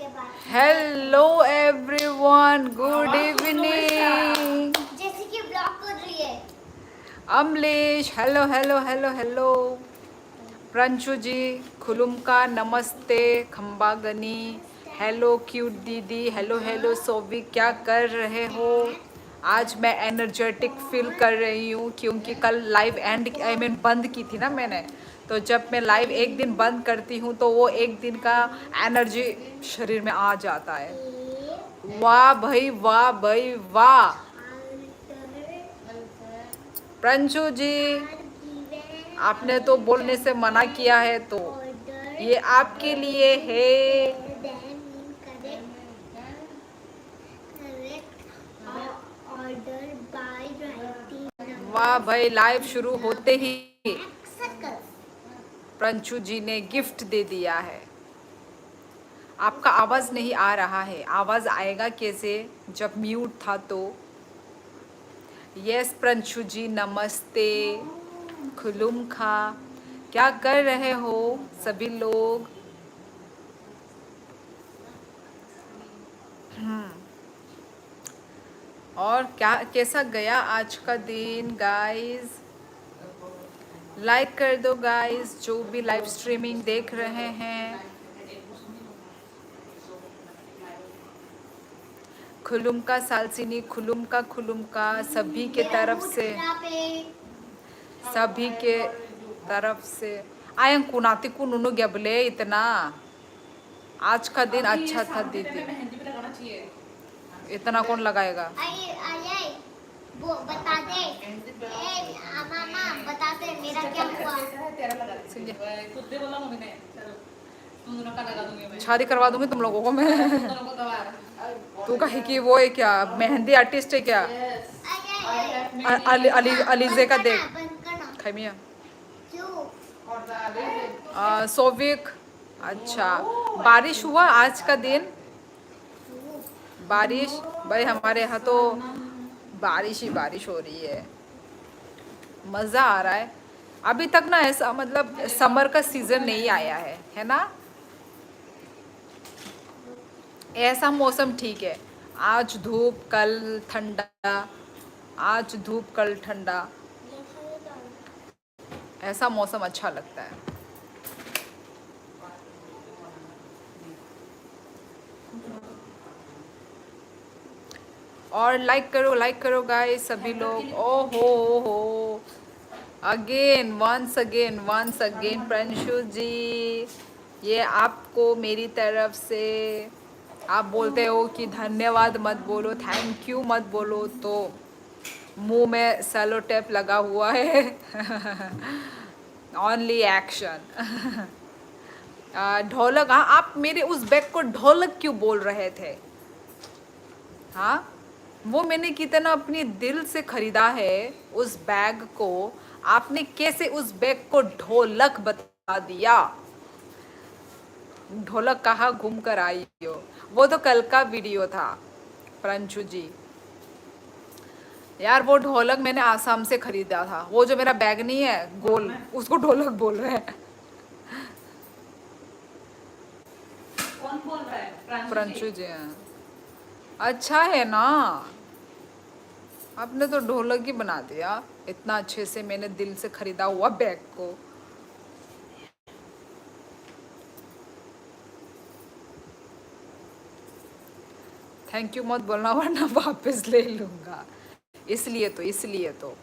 Hello everyone, good evening. जैसे कि blog कर रही है। Amlesh, hello hello hello hello. Pranshu ji, खुलुमका, नमस्ते। खम्बागनी, हेलो क्यूट दीदी, हेलो हेलो। सोवी, क्या कर रहे हो? आज मैं एनर्जेटिक फील कर रही हूँ क्योंकि कल लाइव बंद की थी ना मैंने। तो जब मैं लाइव एक दिन बंद करती हूँ तो वो एक दिन का एनर्जी शरीर में आ जाता है। वाह भाई, वाह भाई, वाह। प्रंशु जी, आपने तो बोलने से मना किया है, तो ये आपके लिए है। वाह भाई, लाइव शुरू होते ही प्रंशु जी ने गिफ्ट दे दिया है। आपका आवाज नहीं आ रहा है। आवाज आएगा कैसे जब म्यूट था तो। यस प्रंशु जी, नमस्ते। खुलुम खा, क्या कर रहे हो सभी लोग? और क्या, कैसा गया आज का दिन गाइस? लाइक कर दो गाइस, जो भी लाइव स्ट्रीमिंग देख रहे हैं। खुलुम का सालसिनी, खुलुम का सभी के तरफ से, सभी के तरफ से। आयं कुनाती कुनुनु गबले इतना। आज का दिन अच्छा था दीदी। इतना कौन लगाएगा? वो बता दे। मामा बता दे मेरा क्या हुआ। शादी करवा दूंगी तुम लोगों को मैं। तू कहे कि वो है क्या, मेहंदी आर्टिस्ट है क्या? अलीजे का देख खैमिया। सोविक, अच्छा। बारिश हुआ आज का दिन? बारिश भाई हमारे यहाँ तो बारिश ही बारिश हो रही है। मज़ा आ रहा है। अभी तक ना ऐसा मतलब समर का सीज़न नहीं आया है ना? ऐसा मौसम ठीक है। आज धूप कल ठंडा, आज धूप कल ठंडा, ऐसा मौसम अच्छा लगता है। और लाइक करो गाइस सभी लोग। ओ हो, वंस अगेन प्रंशु जी, ये आपको मेरी तरफ से। आप बोलते हो कि धन्यवाद मत बोलो, थैंक यू मत बोलो, तो मुंह में सेलो टेप लगा हुआ है। Only action. ढोलक, हाँ आप मेरे उस बैग को ढोलक क्यों बोल रहे थे? हाँ, वो मैंने कितना अपनी दिल से खरीदा है उस बैग को। आपने कैसे उस बैग को ढोलक बता दिया? ढोलक कहाँ घूम कर आई हो? वो तो कल का वीडियो था प्रंशु जी। यार वो ढोलक मैंने आसाम से खरीदा था। वो जो मेरा बैग नहीं है गोल, उसको ढोलक बोल रहे हैं। कौन बोल रहा है? प्रंशु जी हैं। अच्छा है ना, आपने तो ढोलक ही बना दिया इतना अच्छे से मैंने दिल से खरीदा हुआ बैग को। थैंक यू मत बोलना वरना वापस ले लूँगा। इसलिए तो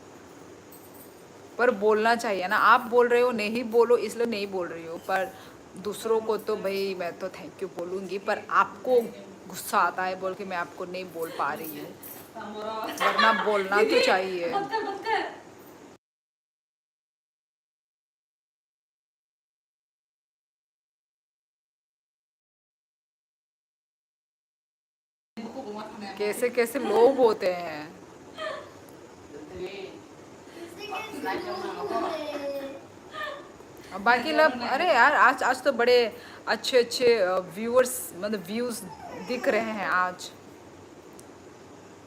पर बोलना चाहिए ना। आप बोल रहे हो नहीं बोलो, इसलिए नहीं बोल रही हो, पर दूसरों को तो भाई मैं तो थैंक यू बोलूँगी, पर आपको गुस्सा आता है बोल के मैं आपको नहीं बोल पा रही हूँ, वरना बोलना तो चाहिए। कैसे कैसे लोग होते हैं। बाकी लोग, अरे यार आज आज तो बड़े अच्छे अच्छे व्यूअर्स मतलब व्यूज़ दिख रहे हैं आज।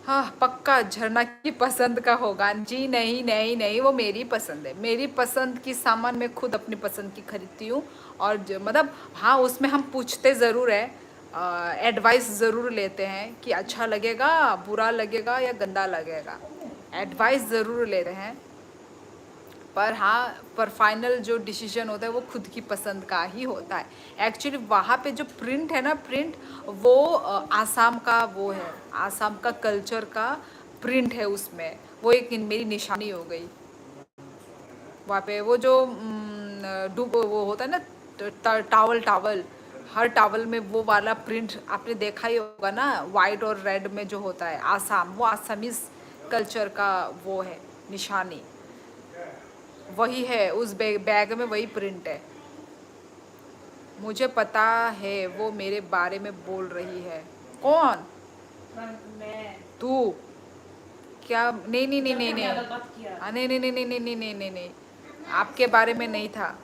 हाँ पक्का झरना की पसंद का होगा जी। नहीं नहीं नहीं, वो मेरी पसंद है। मेरी पसंद की सामान मैं खुद अपनी पसंद की खरीदती हूँ। और मतलब हाँ, उसमें हम पूछते ज़रूर है एडवाइस ज़रूर लेते हैं कि अच्छा लगेगा, बुरा लगेगा या गंदा लगेगा, एडवाइस ज़रूर लेते हैं। पर हाँ, पर फाइनल जो डिसीजन होता है वो खुद की पसंद का ही होता है। एक्चुअली वहाँ पे जो प्रिंट है ना, प्रिंट वो आसाम का वो है, आसाम का कल्चर का प्रिंट है उसमें। वो एक मेरी निशानी हो गई वहाँ पे। वो जो डूब वो होता है ना, टावल टावल, हर टावल में वो वाला प्रिंट आपने देखा ही होगा ना, वाइट और रेड में जो होता है आसाम, वो आसामीज कल्चर का वो है निशानी, वही है उस बैग में, वही प्रिंट है। मुझे पता है वो मेरे बारे में बोल रही है। कौन? मैं तू? क्या? नहीं नहीं नहीं नहीं जब नहीं, मैंने अलग बात किया। नहीं नहीं नहीं नहीं नहीं नहीं नहीं नहीं नहीं, आपके बारे में नहीं था।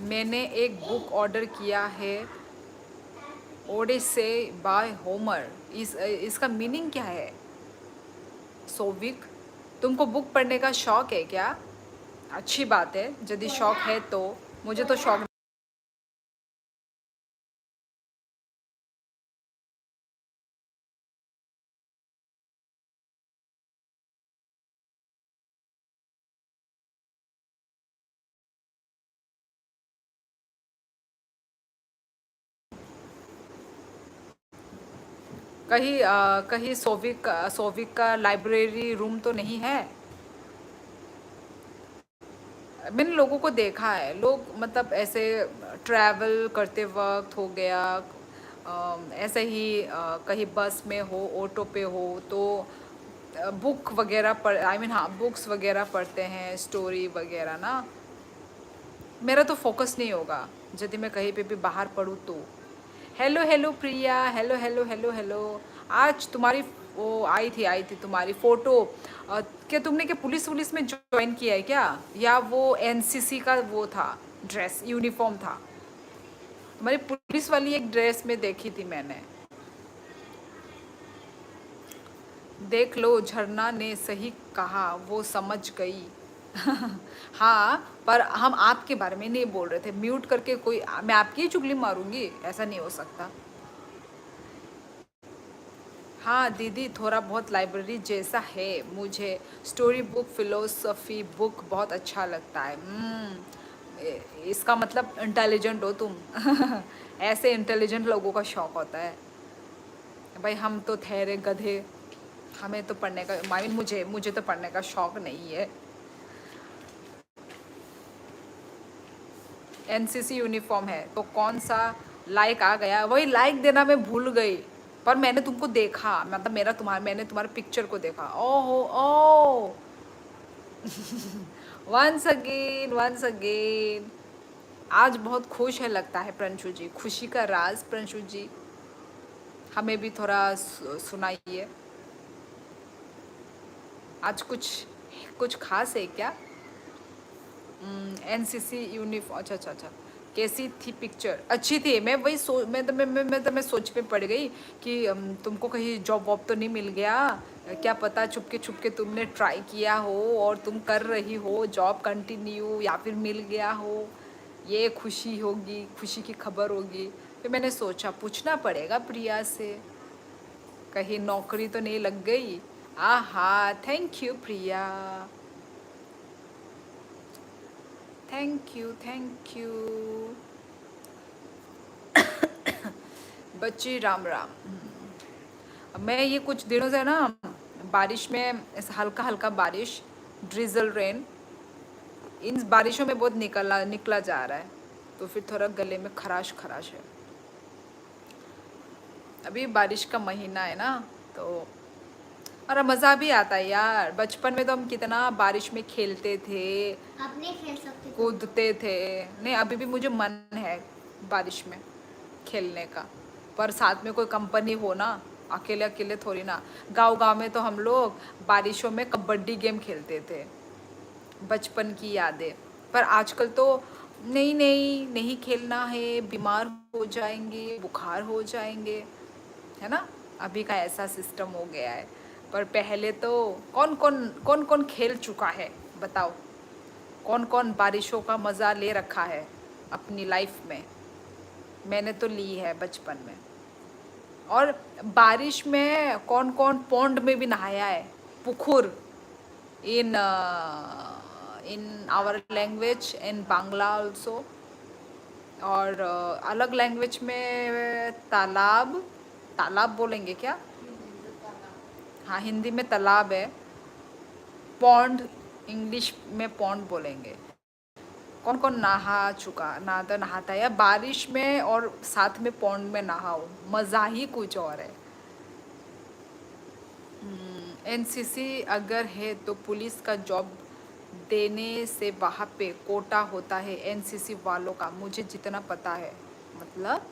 मैंने एक बुक ऑर्डर किया है, ओडिसे बाय होमर। इसका मीनिंग क्या है सोविक? तुमको बुक पढ़ने का शौक है क्या? अच्छी बात है, यदि शौक है तो। मुझे तो शौक। कहीं कहीं सोविक का लाइब्रेरी रूम तो नहीं है? मैंने लोगों को देखा है, लोग मतलब ऐसे ट्रैवल करते वक्त हो गया, ऐसे ही कहीं बस में हो, ऑटो पे हो, तो बुक वगैरह पढ़, आई मीन हाँ, बुक्स वगैरह पढ़ते हैं, स्टोरी वगैरह ना। मेरा तो फोकस नहीं होगा यदि मैं कहीं पे भी बाहर पढूँ तो। हेलो हेलो प्रिया, हेलो हेलो हेलो हेलो। आज तुम्हारी वो आई थी तुम्हारी फोटो। क्या तुमने क्या पुलिस वुलिस में ज्वाइन किया है क्या, या वो एनसीसी का वो था, ड्रेस यूनिफॉर्म था? तुम्हारी पुलिस वाली एक ड्रेस में देखी थी मैंने। देख लो, झरना ने सही कहा, वो समझ गई। हाँ, पर हम आपके बारे में नहीं बोल रहे थे। म्यूट करके कोई, मैं आपकी ही चुगली मारूंगी? ऐसा नहीं हो सकता। हाँ दीदी, थोड़ा बहुत लाइब्रेरी जैसा है मुझे। स्टोरी बुक, फिलोसफी बुक बहुत अच्छा लगता है। इसका मतलब इंटेलिजेंट हो तुम। ऐसे इंटेलिजेंट लोगों का शौक होता है। भाई हम तो ठहरे गधे, हमें तो पढ़ने का, आई मीन मुझे मुझे तो पढ़ने का शौक नहीं है। एनसीसी यूनिफॉर्म है तो कौन सा लाइक आ गया? वही लाइक देना मैं भूल गई। पर मैंने तुमको देखा, मतलब मैंने तुम्हारे पिक्चर को देखा। ओहो ओ, वंस अगेन वंस अगेन। आज बहुत खुश है लगता है प्रणशु जी। खुशी का राज प्रणशु जी, हमें भी थोड़ा सुनाइए। आज कुछ कुछ खास है क्या? एनसीसी यूनिफॉर्म, अच्छा अच्छा अच्छा। कैसी थी पिक्चर? अच्छी थी। मैं वही मैं सोच में पड़ गई कि तुमको कहीं जॉब वॉब तो नहीं मिल गया क्या? पता चुपके चुपके तुमने ट्राई किया हो और तुम कर रही हो जॉब कंटिन्यू, या फिर मिल गया हो, ये खुशी होगी, खुशी की खबर होगी। फिर मैंने सोचा पूछना पड़ेगा प्रिया से, कहीं नौकरी तो नहीं लग गई। आहा, thank you Priya, thank you thank you. बच्ची राम राम। मैं ये कुछ दिनों से ना बारिश में, ऐसा हल्का हल्का बारिश, ड्रिजल रेन, इन बारिशों में बहुत निकला जा रहा है, तो फिर थोड़ा गले में खराश खराश है। अभी बारिश का महीना है ना, तो और मज़ा भी आता है यार। बचपन में तो हम कितना बारिश में खेलते थे, आप नहीं खेल सकते तो। कूदते थे। नहीं, अभी भी मुझे मन है बारिश में खेलने का। पर साथ में कोई कंपनी हो ना, अकेले अकेले थोड़ी ना। गांव गांव में तो हम लोग बारिशों में कबड्डी गेम खेलते थे, बचपन की यादें। पर आजकल तो नहीं नहीं नहीं खेलना है, बीमार हो जाएंगे, बुखार हो जाएंगे, है ना। अभी का ऐसा सिस्टम हो गया है। पर पहले तो कौन कौन खेल चुका है, बताओ। कौन कौन बारिशों का मज़ा ले रखा है अपनी लाइफ में। मैंने तो ली है बचपन में। और बारिश में कौन कौन पौंड में भी नहाया है, पुखुर, in in our language, in Bangla also. और अलग लैंग्वेज में तालाब, तालाब बोलेंगे क्या? हाँ, हिंदी में तालाब है। पौंड, इंग्लिश में पौंड बोलेंगे। कौन कौन नहा चुका, नहाता है या बारिश में और साथ में पौंड में नहाओ, मज़ा ही कुछ और है। एनसीसी अगर है तो पुलिस का जॉब देने से वहाँ पे कोटा होता है एनसीसी वालों का, मुझे जितना पता है। मतलब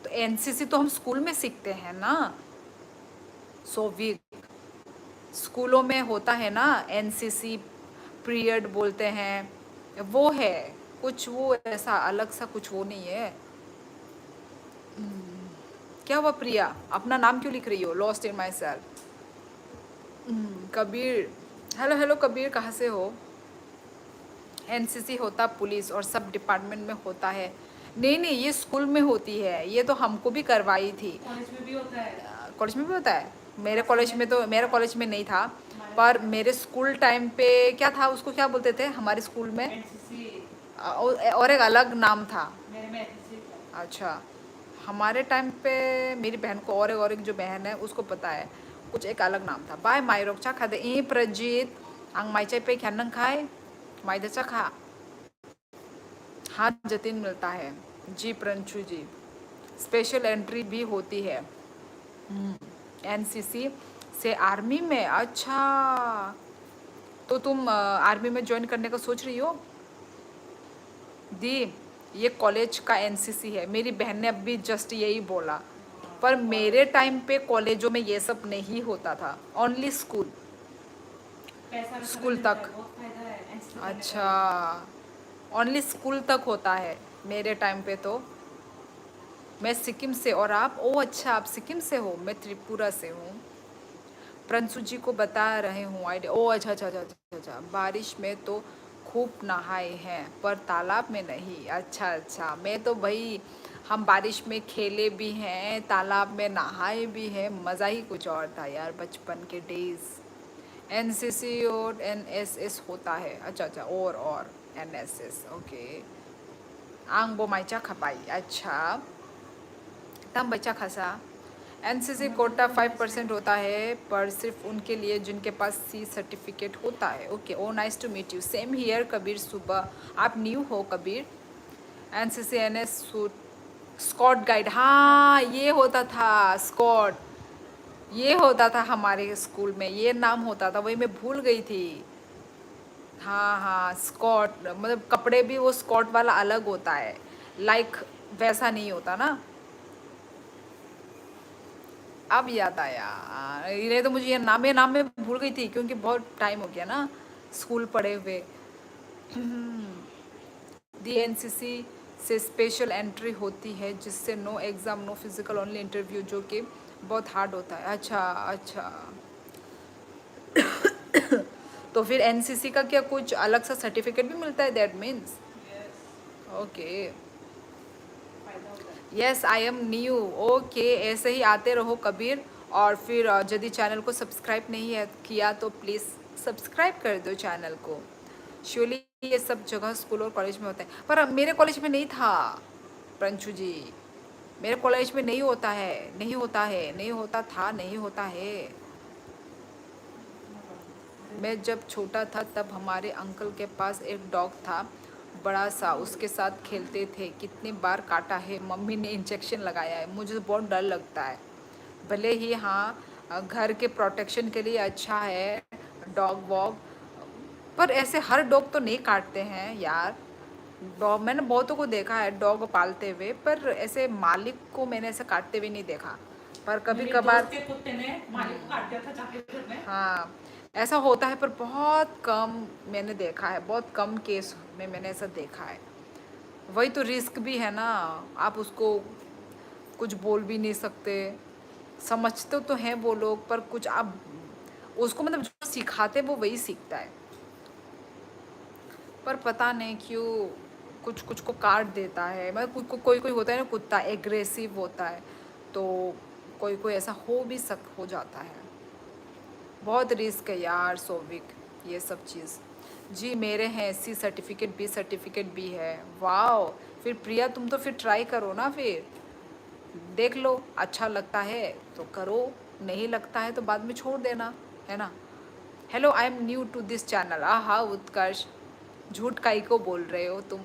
तो एनसीसी तो हम स्कूल में सीखते हैं ना, सोविक स्कूलों में होता है ना एनसीसी पीरियड बोलते हैं, वो है कुछ, वो ऐसा अलग सा कुछ वो नहीं है। क्या हुआ प्रिया, अपना नाम क्यों लिख रही हो, lost in my self. Kabir, hello hello Kabir, कहाँ से हो। एनसीसी होता पुलिस और सब डिपार्टमेंट में होता है। नहीं नहीं, ये स्कूल में होती है, ये तो हमको भी करवाई थी। कॉलेज में भी होता है। कॉलेज में भी होता है। मेरे कॉलेज में तो, मेरे कॉलेज में नहीं था, पर मेरे स्कूल टाइम पे क्या था, उसको क्या बोलते थे हमारे स्कूल में, एनसीसी। और एक अलग नाम था। मेरे में एनसीसी था। अच्छा, हमारे टाइम पे मेरी बहन को, और एक जो बहन है उसको पता है, कुछ एक अलग नाम था। बाय मायरोकचा खादे ई प्रजीत आंग माइचाई पे ख्यान खाए माइदचा खा। हाँ जतिन, मिलता है जी प्रंशु जी। स्पेशल एंट्री भी होती है एनसीसी से आर्मी में। अच्छा, तो तुम आर्मी में ज्वाइन करने का सोच रही हो दी। ये कॉलेज का एनसीसी है, मेरी बहन ने अभी जस्ट यही बोला। पर मेरे टाइम पे कॉलेजों में ये सब नहीं होता था, ओनली स्कूल, पैसा वैसा भी स्कूल मिलता तक। है, बहुत फायदा है एनसीसी करने अच्छा, का। ओनली स्कूल तक होता है मेरे टाइम पे तो। मैं सिक्किम से, और आप? ओ अच्छा, आप सिक्किम से हो, मैं त्रिपुरा से हूँ। प्रंसु जी को बता रहे हूँ आइडिया। ओ अच्छा अच्छा अच्छा अच्छा अच्छा, बारिश में तो खूब नहाए हैं पर तालाब में नहीं। अच्छा अच्छा, मैं तो भाई, हम बारिश में खेले भी हैं, तालाब में नहाए भी हैं, मज़ा ही कुछ और था यार बचपन के डेज। एनसीसी और एनएसएस होता है। अच्छा अच्छा, और एनएसएस, ओके। आंग बो माइचा खपाई, अच्छा तम बच्चा खसा। एनसीसी कोटा 5% होता है, पर सिर्फ उनके लिए जिनके पास सी सर्टिफिकेट होता है। Okay, oh nice to meet you, same here Kabir. सुबह आप न्यू हो Kabir. NCC NS scout guide, हाँ ये होता था स्कॉट, ये होता था हमारे स्कूल में, ये नाम होता था, वही मैं भूल गई थी। हाँ हाँ, स्कॉट, मतलब कपड़े भी वो स्कॉट वाला अलग होता है, लाइक वैसा नहीं होता ना। अब याद आया, ये तो मुझे ये नाम, ये नाम मैं भूल गई थी क्योंकि बहुत टाइम हो गया ना स्कूल पढ़े हुए। दी एनसीसी से स्पेशल एंट्री होती है जिससे no exam no physical only interview, जो कि बहुत हार्ड होता है। अच्छा अच्छा, तो फिर एनसीसी का क्या कुछ अलग सा सर्टिफिकेट भी मिलता है, दैट मीन्स? ओके, फायदा होता है। Yes I am new. Okay, ऐसे ही आते रहो कबीर। और फिर यदि चैनल को सब्सक्राइब नहीं है किया तो प्लीज़ सब्सक्राइब कर दो चैनल को। श्योरली ये सब जगह स्कूल और कॉलेज में होता है, पर मेरे कॉलेज में नहीं था प्रंशु जी, मेरे कॉलेज में नहीं होता है, नहीं होता है, नहीं होता था, नहीं होता है। मैं जब छोटा था तब हमारे अंकल के पास एक डॉग था, बड़ा सा, उसके साथ खेलते थे, कितनी बार काटा है, मम्मी ने इंजेक्शन लगाया है, मुझे तो बहुत डर लगता है। भले ही हाँ, घर के प्रोटेक्शन के लिए अच्छा है डॉग वॉग, पर ऐसे हर डॉग तो नहीं काटते हैं यार। डॉग मैंने बहुतों को देखा है डॉग पालते हुए, पर ऐसे मालिक को मैंने ऐसे काटते हुए नहीं देखा, पर कभी मेरे कभार। दोस्त के कुत्ते ने मालिक को काट दिया था जाके घर में। हाँ, ऐसा होता है पर बहुत कम मैंने देखा है, बहुत कम केस में मैंने ऐसा देखा है। वही तो रिस्क भी है ना, आप उसको कुछ बोल भी नहीं सकते, समझते तो हैं वो लोग, पर कुछ आप उसको मतलब जो सिखाते वो वही सीखता है। पर पता नहीं क्यों कुछ कुछ को काट देता है, मतलब कोई कोई होता है ना कुत्ता एग्रेसिव होता है, तो कोई कोई ऐसा हो जाता है। बहुत रिस्क है यार सोविक, ये सब चीज़। जी मेरे हैं सी सर्टिफिकेट भी है। वाओ, फिर प्रिया तुम तो फिर ट्राई करो ना, फिर देख लो, अच्छा लगता है तो करो, नहीं लगता है तो बाद में छोड़ देना, है ना। Hello, I am new to this channel. हाँ उत्कर्ष, झूठ काई को बोल रहे हो तुम,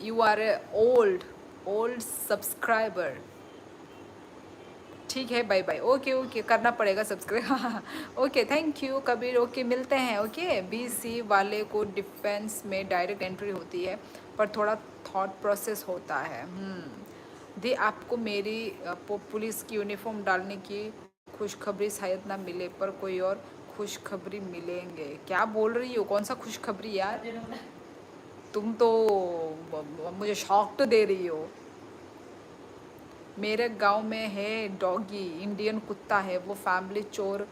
you are a old subscriber. ठीक है, बाय बाय। ओके ओके, करना पड़ेगा subscribe. Okay, thank you Kabir. Okay, मिलते हैं। ओके, बीसी वाले को डिफेंस में डायरेक्ट एंट्री होती है, पर थोड़ा थॉट प्रोसेस होता है। दी आपको मेरी पुलिस की यूनिफॉर्म डालने की खुशखबरी शायद ना मिले, पर कोई और खुशखबरी मिलेंगे। क्या बोल रही हो, कौन सा खुशखबरी यार, तुम तो मुझे शॉक तो दे रही हो। मेरे गांव में है डॉगी, इंडियन कुत्ता है, वो फैमिली चोर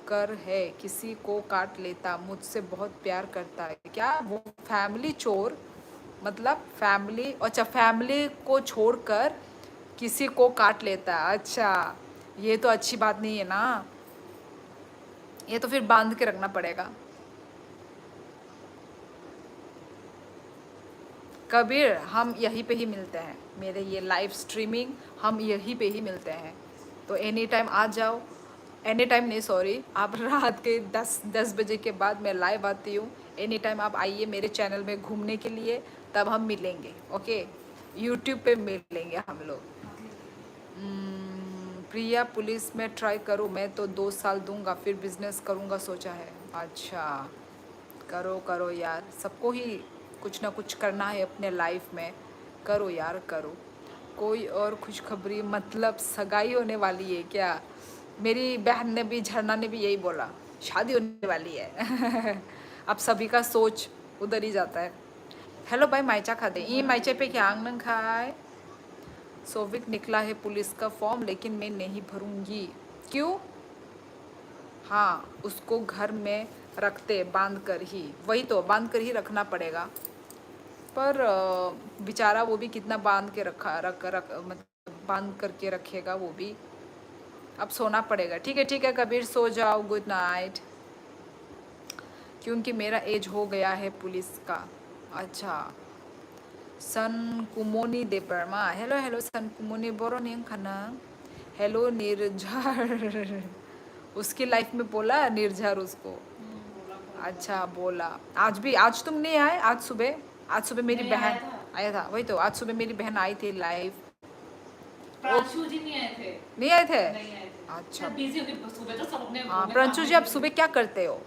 कर है, किसी को काट लेता, मुझसे बहुत प्यार करता है। क्या वो फैमिली चोर, मतलब फैमिली, अच्छा फैमिली को छोड़कर किसी को काट लेता है, अच्छा ये तो अच्छी बात नहीं है ना, ये तो फिर बांध के रखना पड़ेगा। कबीर हम यहीं पे ही मिलते हैं, मेरे ये लाइव स्ट्रीमिंग हम यहीं पे ही मिलते हैं, तो एनी टाइम आ जाओ। एनी टाइम नहीं, सॉरी, आप रात के 10 बजे के बाद मैं लाइव आती हूँ। एनी टाइम आप आइए मेरे चैनल में घूमने के लिए, तब हम मिलेंगे। ओके, यूट्यूब पे मिलेंगे हम लोग। प्रिया पुलिस में ट्राई करूँ, मैं तो 2 साल दूंगा, फिर बिजनेस करूँगा सोचा है। अच्छा, करो करो यार, सबको ही कुछ ना कुछ करना है अपने लाइफ में, करो यार करो। कोई और खुशखबरी, मतलब सगाई होने वाली है क्या? मेरी बहन ने भी, झरना ने भी यही बोला, शादी होने वाली है। अब सभी का सोच उधर ही जाता है। हेलो भाई, माइचा खाते ये माइचे पे क्या आंगन खाए। सोविक निकला है पुलिस का फॉर्म, लेकिन मैं नहीं भरूंगी। क्यों? हाँ, उसको घर में रखते बांध कर ही, वही तो बांध कर ही रखना पड़ेगा, पर बेचारा वो भी कितना बांध के रख मतलब बांध करके रखेगा वो भी। अब सोना पड़ेगा। ठीक है कबीर, सो जाओ, गुड नाइट। क्योंकि मेरा एज हो गया है पुलिस का। अच्छा, सन कुमोनी दे बर्मा, हेलो हेलो सन कुमोनी बोरोनिंग खाना, हेलो निर्झर। उसकी लाइफ में बोला निर्झर उसको। अच्छा बोला, आज तुम नहीं आए, आज सुबह मेरी नहीं, बहन आया था। आया था, वही तो आज सुबह मेरी बहन आई थी लाइव। प्रांशु जी नहीं आए थे। नहीं आए थे? नहीं आए थे। अच्छा। बिजी होगी सुबह तो सब अपने हाँ वो में प्रंशु काम जी, में आप बिजी सुबह थे। क्या करते हो?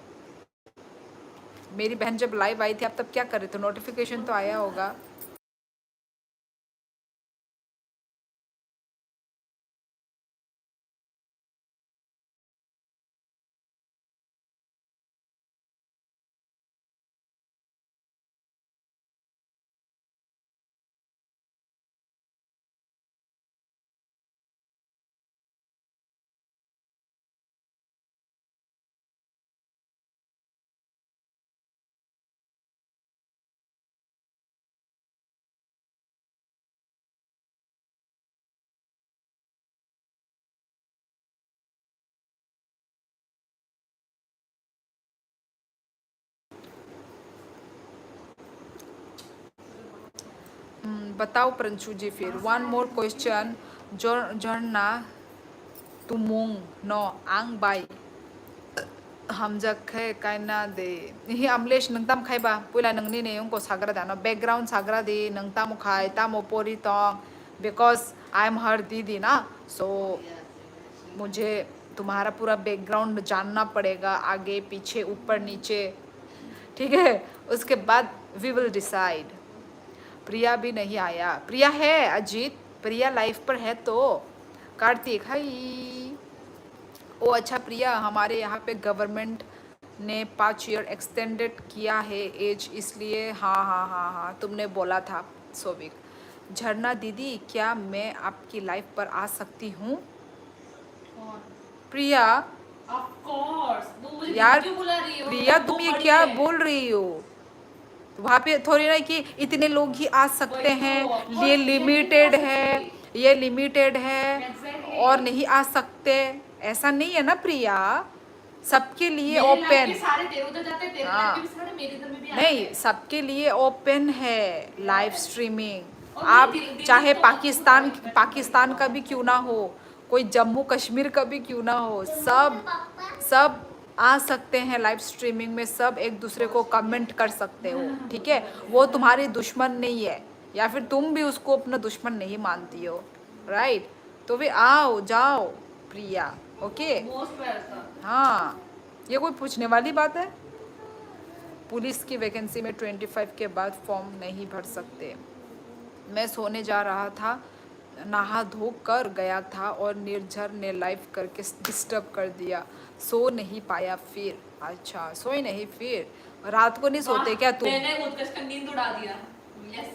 मेरी बहन जब लाइव आई थी आप तब क्या कर रहे थे? नोटिफिकेशन तो आया होगा। बताओ प्रंशु जी, फिर वन मोर क्वेश्चन, जर्ना तुमुंग नो आंग बाई हमजाखे कायना दे हि अमलेश नंताम खाइबा पुला नंगनी ने उनको सागरा दानो बैकग्राउंड सागरा दे नंताम खाई तामो पोरी तोंग, बिकॉज आई एम हर दीदी ना, सो मुझे तुम्हारा पूरा बैकग्राउंड जानना पड़ेगा, आगे पीछे ऊपर नीचे, ठीक है। उसके बाद वी विल डिसाइड। प्रिया भी नहीं आया, प्रिया है अजीत, प्रिया लाइफ पर है तो। कार्तिक हाई। ओ अच्छा प्रिया, हमारे यहाँ पे गवर्नमेंट ने 5 ईयर एक्सटेंडेड किया है एज, इसलिए हाँ हाँ हाँ हाँ तुमने बोला था सोविक। झरना दीदी क्या मैं आपकी लाइफ पर आ सकती हूँ? कौन? प्रिया Of course. तुम मुझे यार क्यों बुला रही हो? प्रिया वो तुम ये बड़ी क्या है। बोल रही हो? वहाँ पे थोड़ी ना कि इतने लोग ही आ सकते वही तो, हैं, और ये ये नहीं लिमिटेड आ है, सकती। ये लिमिटेड है Exactly. और नहीं आ सकते, ऐसा नहीं है ना प्रिया, सबके लिए मेरे लाइफ ओपन। के सारे तेरे उधर जाते हैं, तेरे हाँ। लाइफ के भी सारे मेरे इधर में भी आते नहीं, हैं। सबके लिए ओपन है लाइव स्ट्रीमिंग। और आप मुझे दिल्ली चाहे तो पाकिस्तान बहुत है, पाकिस्तान का भी क्यों ना हो, कोई जम्मू कश्मीर का भी क्यों ना हो, सब आ सकते हैं लाइव स्ट्रीमिंग में, सब एक दूसरे को कमेंट कर सकते हो, ठीक है? वो तुम्हारी दुश्मन नहीं है, या फिर तुम भी उसको अपना दुश्मन नहीं मानती हो, राइट? तो भी आओ जाओ प्रिया, ओके? Most welcome. हाँ, ये कोई पूछने वाली बात है? पुलिस की वैकेंसी में 25 के बाद फॉर्म नहीं भर सकते। मैं सोने जा रहा था, नहा धो कर गया था और निर्झर ने लाइव करके डिस्टर्ब कर दिया, सो नहीं पाया फिर। अच्छा सोए नहीं फिर, रात को नहीं सोते क्या तुम? मैंने उत्कर्ष का नींद उड़ा दिया। यस।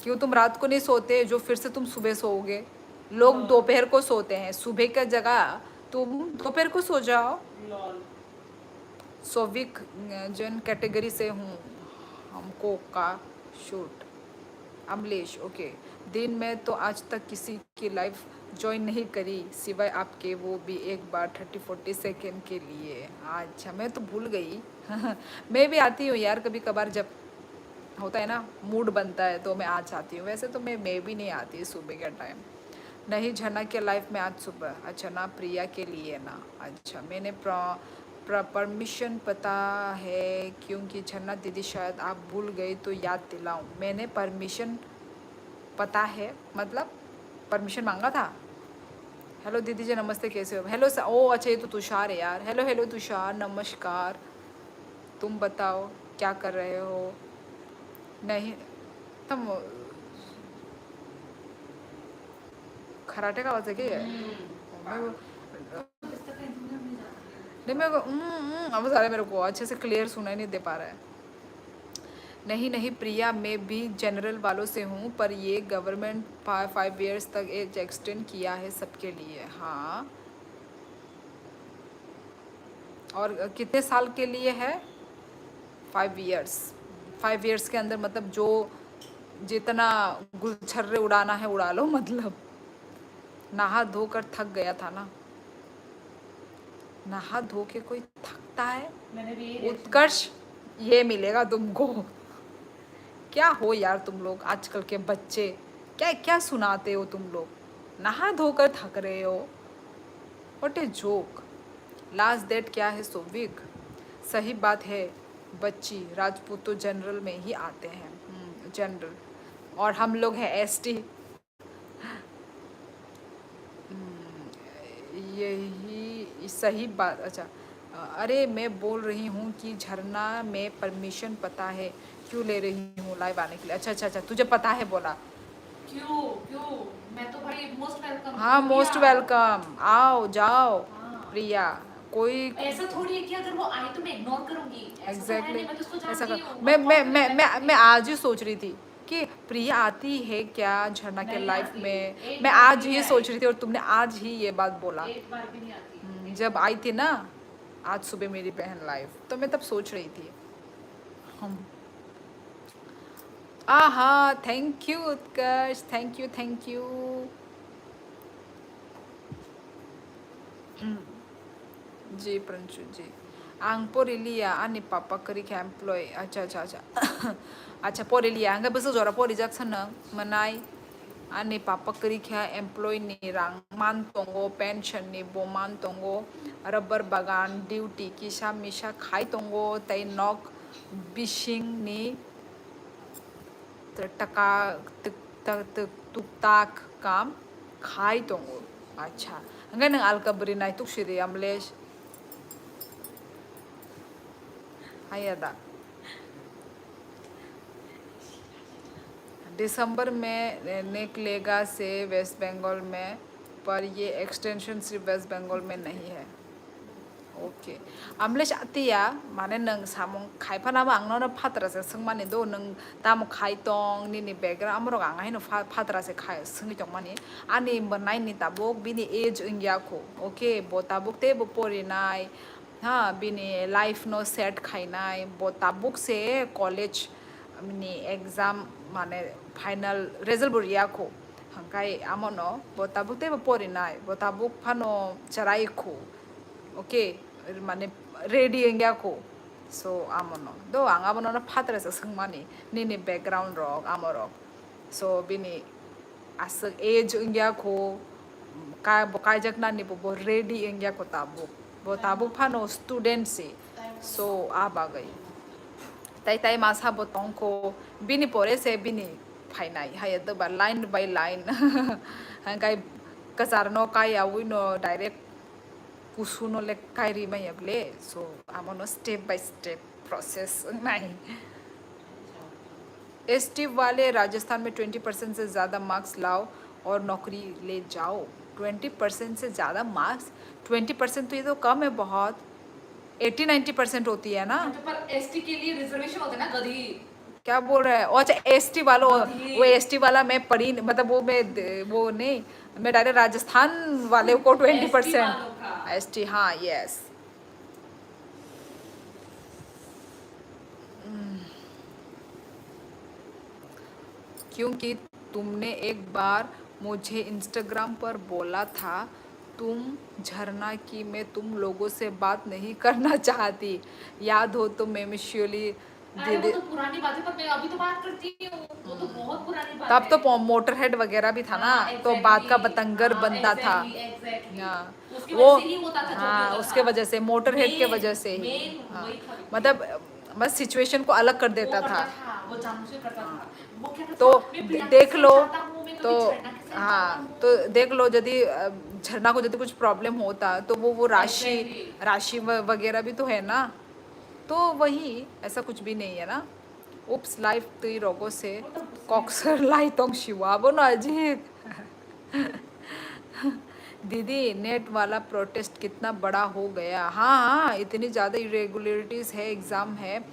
क्यों तुम रात को नहीं सोते जो फिर से तुम सुबह सोओगे? लोग दोपहर को सोते हैं, सुबह का जगह तुम दोपहर को सो जाओ। लॉल। सोविक जन कैटेगरी से हूँ, हमको का शूट। अमलेश ओके, दिन में तो आज तक किसी की लाइफ ज्वाइन नहीं करी सिवाय आपके, वो भी एक बार 30-40 सेकेंड के लिए। अच्छा मैं तो भूल गई मैं भी आती हूँ यार कभी कभार, जब होता है ना मूड बनता है तो मैं आ जाती हूँ, वैसे तो मैं भी नहीं आती सुबह के टाइम। नहीं झरना के लाइफ में आज सुबह, अच्छा ना प्रिया के लिए ना। अच्छा मैंने परमिशन पता है, क्योंकि झरना दीदी शायद आप भूल गए तो याद दिलाऊं। मैंने परमिशन पता है मतलब परमिशन मांगा था। हेलो दीदी जी नमस्ते, कैसे हो? हेलो ओ अच्छा ये तो तुषार है यार। हेलो हेलो तुषार नमस्कार, तुम बताओ क्या कर रहे हो? नहीं तुम खराटे का आवाज़ है क्या ये? नहीं मेरे को आवाज़ आ रहा है, मेरे को अच्छे से क्लियर सुनाई नहीं दे पा रहा है। नहीं नहीं प्रिया, मैं भी जनरल वालों से हूँ, पर ये गवर्नमेंट 5 ईयर्स तक एज एक्सटेंड किया है सबके लिए। हाँ और कितने साल के लिए है? 5 ईयर्स। 5 ईयर्स के अंदर मतलब जो जितना गुलछर्रे उड़ाना है उड़ा लो मतलब। नहा धो कर थक गया था ना, नहा धो के कोई थकता है? मैंने भी यही उत्कर्ष ये मिलेगा तुमको। क्या हो यार तुम लोग आजकल के बच्चे, क्या क्या सुनाते हो तुम लोग? नहा धोकर थक रहे हो, what a joke. Last date क्या है सोविक? सही बात है बच्ची, राजपूत तो जनरल में ही आते हैं, जनरल, और हम लोग हैं एसटी। यही सही बात। अच्छा अरे मैं बोल रही हूँ कि झरना में परमिशन पता है, क्यों ले रही हूँ लाइव आने के लिए? अच्छा अच्छा अच्छा तुझे पता है बोला। क्यों क्यों, मैं तो भाई मोस्ट वेलकम। हाँ मोस्ट वेलकम, आओ जाओ हाँ। प्रिया। कोई ऐसा थोड़ी है कि अगर वो आए तो मैं इग्नोर करूंगी, ऐसा तो है एग्जैक्टली नहीं, मैं तो उसको ऐसा जानती कर। हूँ। मैं आज ही सोच रही थी कि प्रिया आती है क्या झरना के नहीं लाइफ आती। में, एक मैं बार आज भी ही नहीं सोच आई। रही थी और तुमने आज ही ये बात बोला। एक बार भी नहीं आती। जब आई थी ना आज सुबह मेरी बहन लाइव, तो मैं तब सोच रही थी। हम हाँ thank you Utkarsh, thank you thank you. जी Pranshu ji, ang Porelia ani papa kari ka employ. Acha acha acha. Acha Porelia ang beso jora Pori Jackson nang manai ani papa kari ka employ ni rang mantongo pension ni bo mantongo rubber bagan duty kisha misha khai tongo tai nok bishing ni taka tuktak kam khai tongo. Acha hanggang nang alkabri na ituk shiri amlesh. Hayada दिसंबर में निकलेगा से waste Bengal में, पर ये extension सिर्फ waste Bengal में नहीं है। ओके आमलेस आतिया माने नों सामं खाइफानाबो आंनावनो फाद्रासे सोंमानि दो नों दाम खाइतं निनि बेग्रा आमरग आंहायनो फाद्रासे खाय सोंगितं मानि आनि नाइनि ताबुक बिनि एज इंगियाखो ओके बो ताबुक ते बो परिनाय हा बिनि लाइफ नो सेट खाइनाय बो ताबुक से कॉलेज मिनि एग्जाम माने फाइनल रिजल्ट बरियाखो हंकाय आमनो बो ताबुक ते बो परिनाय बो ताबुक फानो चराइखो ओके माने रेडी इंगियाखो सो आमनो दो आंगाबनो फाद्रासे सोंमानि निनि बैकग्राउंड रक आमरक सो बिनि आसक एज इंगियाखो कायजकनानि बो रेडी इंगियाखो ताबुक फानो स्टूडेंट से सो आबागै ताई ताई मासा बो तंको बिनि परे से बिनि फाइनाय हाय दबा लाइन बाय लाइन हंगाय कचारनो काय आविनो डायरेक्ट कुसुनो ले Kairi मायबले so आमनो step by step process नहीं। एसटी वाले राजस्थान में 20% से ज़्यादा मार्क्स लाओ और नौकरी ले जाओ। 20% से ज़्यादा मार्क्स, 20% तो ये तो कम है बहुत, 80-90% होती है ना। पर एसटी के लिए रिजर्वेशन होता है ना गधी। क्या बोल रहा है? अच्छा एसटी वालों, वो एसटी वाला मैं पढ़ी मतलब वो मैं वो नहीं, मैं डायरेक्ट राजस्थान वाले को 20% एसटी हाँ यस। क्योंकि तुमने एक बार मुझे इंस्टाग्राम पर बोला था तुम झरना की मैं तुम लोगों से बात नहीं करना चाहती, याद हो तो मैं मिश्योली अरे वो तो पुरानी बात है, पर मैं अभी तो बात करती हूँ, वो तो बहुत पुरानी बात तब है। तो मोटरहेड वगैरह भी था ना, तो बात का बतंगर बनता था। हाँ उसकी वो वजह से ही होता था जो भी हाँ होता उसके था। वजह से मोटरहेड के वजह से ही मेन हाँ, वही था। मतलब बस सिचुएशन को अलग कर देता वो था। करता था, वो जानबूझ के करता था। वो क्या तो करता था, मैं प्रियंका देख के लो साथ जाता हूँ, मैं तो कभी झरना के साथ जाता हाँ हूँ। तो देख लो यदि झरना को यदि कुछ प्रॉब्लम होता तो वो राशि Exactly. राशि वगैरह भी तो है ना, तो वही ऐसा कुछ भी नहीं है ना। उप्स लाइफ तुई रोगों से कॉक्सर लाई तोंग शिवा बोनो अजीत दीदी नेट वाला प्रोटेस्ट कितना बड़ा हो गया। हाँ हाँ इतनी ज़्यादा इरेगुलरिटीज़ है, एग्ज़ाम है,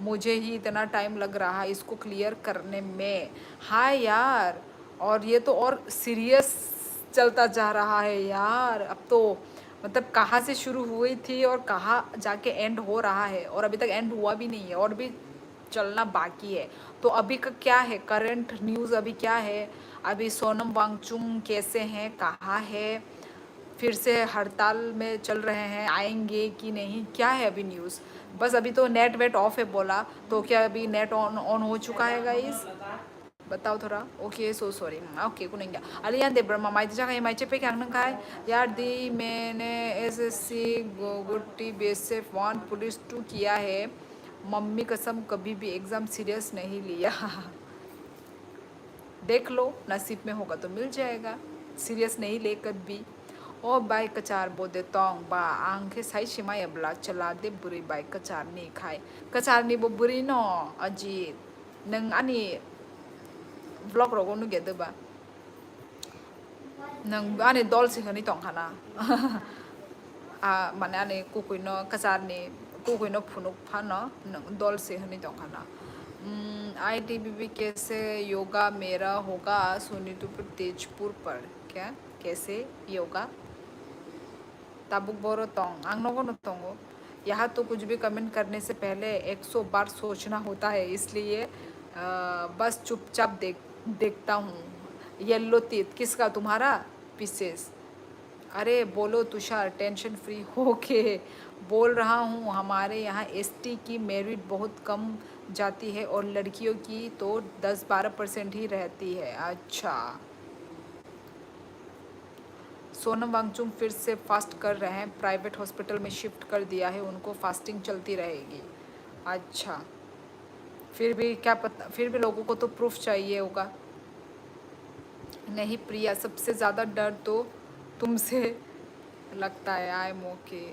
मुझे ही इतना टाइम लग रहा है इसको क्लियर करने में। हाँ यार और ये तो और सीरियस चलता जा रहा है यार। अब तो मतलब कहाँ से शुरू हुई थी और कहाँ जाके एंड हो रहा है, और अभी तक एंड हुआ भी नहीं है और भी चलना बाकी है। तो अभी का क्या है करंट न्यूज़, अभी क्या है, अभी सोनम वांगचुक कैसे हैं, कहाँ है, फिर से हड़ताल में चल रहे हैं, आएंगे कि नहीं, क्या है अभी न्यूज़। बस अभी तो नेट वेट ऑफ है बोला, तो क्या अभी नेट ऑन ऑन हो चुका है गाइस, बताओ थोड़ा। ओके सो सॉरी ओके कुनिंगा अलियान दे ब्रह्मा माइती जगह माइचे पे क्या नंगा यार दी मैंने एसएससी गुट्टी बेसिक 1 पुलिस 2 किया है, मम्मी कसम कभी भी एग्ज़ाम सीरियस नहीं लिया देख लो नसीब में होगा तो मिल जाएगा, सीरियस नहीं लेकर भी। ओ बाई कचार बोदे तोंग बा आंखे साई शिमाय अबला चला दे बुरी बाई कचार नी खाए कचार नी बो बुरी नो अजीत नंग आनी ब्लॉग रोगो नु गेदे बा नंग आनी डॉल से हनी तोंग खाना माने आनी कुकुइनो कचार नी कुकुइनो फुनुक फानो नंग डॉल से हनी तोंग खाना। ITBP कैसे योगा मेरा होगा सोनीतपुर तेजपुर पर, क्या कैसे योगा ताबुक बोरो तोंग आंग नोगो न तोंगो। यहाँ तो कुछ भी कमेंट करने से पहले 100 बार सोचना होता है, इसलिए बस चुपचाप देखता हूँ। येल्लो तीत किसका, तुम्हारा पीसेस। अरे बोलो तुषार टेंशन फ्री हो के बोल रहा हूँ, हमारे यहाँ एसटी की मेरिट बहुत कम जाती है और लड़कियों की तो 10-12% ही रहती है। अच्छा सोनम वांगचुक फिर से फास्ट कर रहे हैं, प्राइवेट हॉस्पिटल में शिफ्ट कर दिया है उनको, फास्टिंग चलती रहेगी। अच्छा फिर भी क्या पता, फिर भी लोगों को तो प्रूफ चाहिए होगा। नहीं प्रिया सबसे ज़्यादा डर तो तुमसे लगता है, आई एम ओके।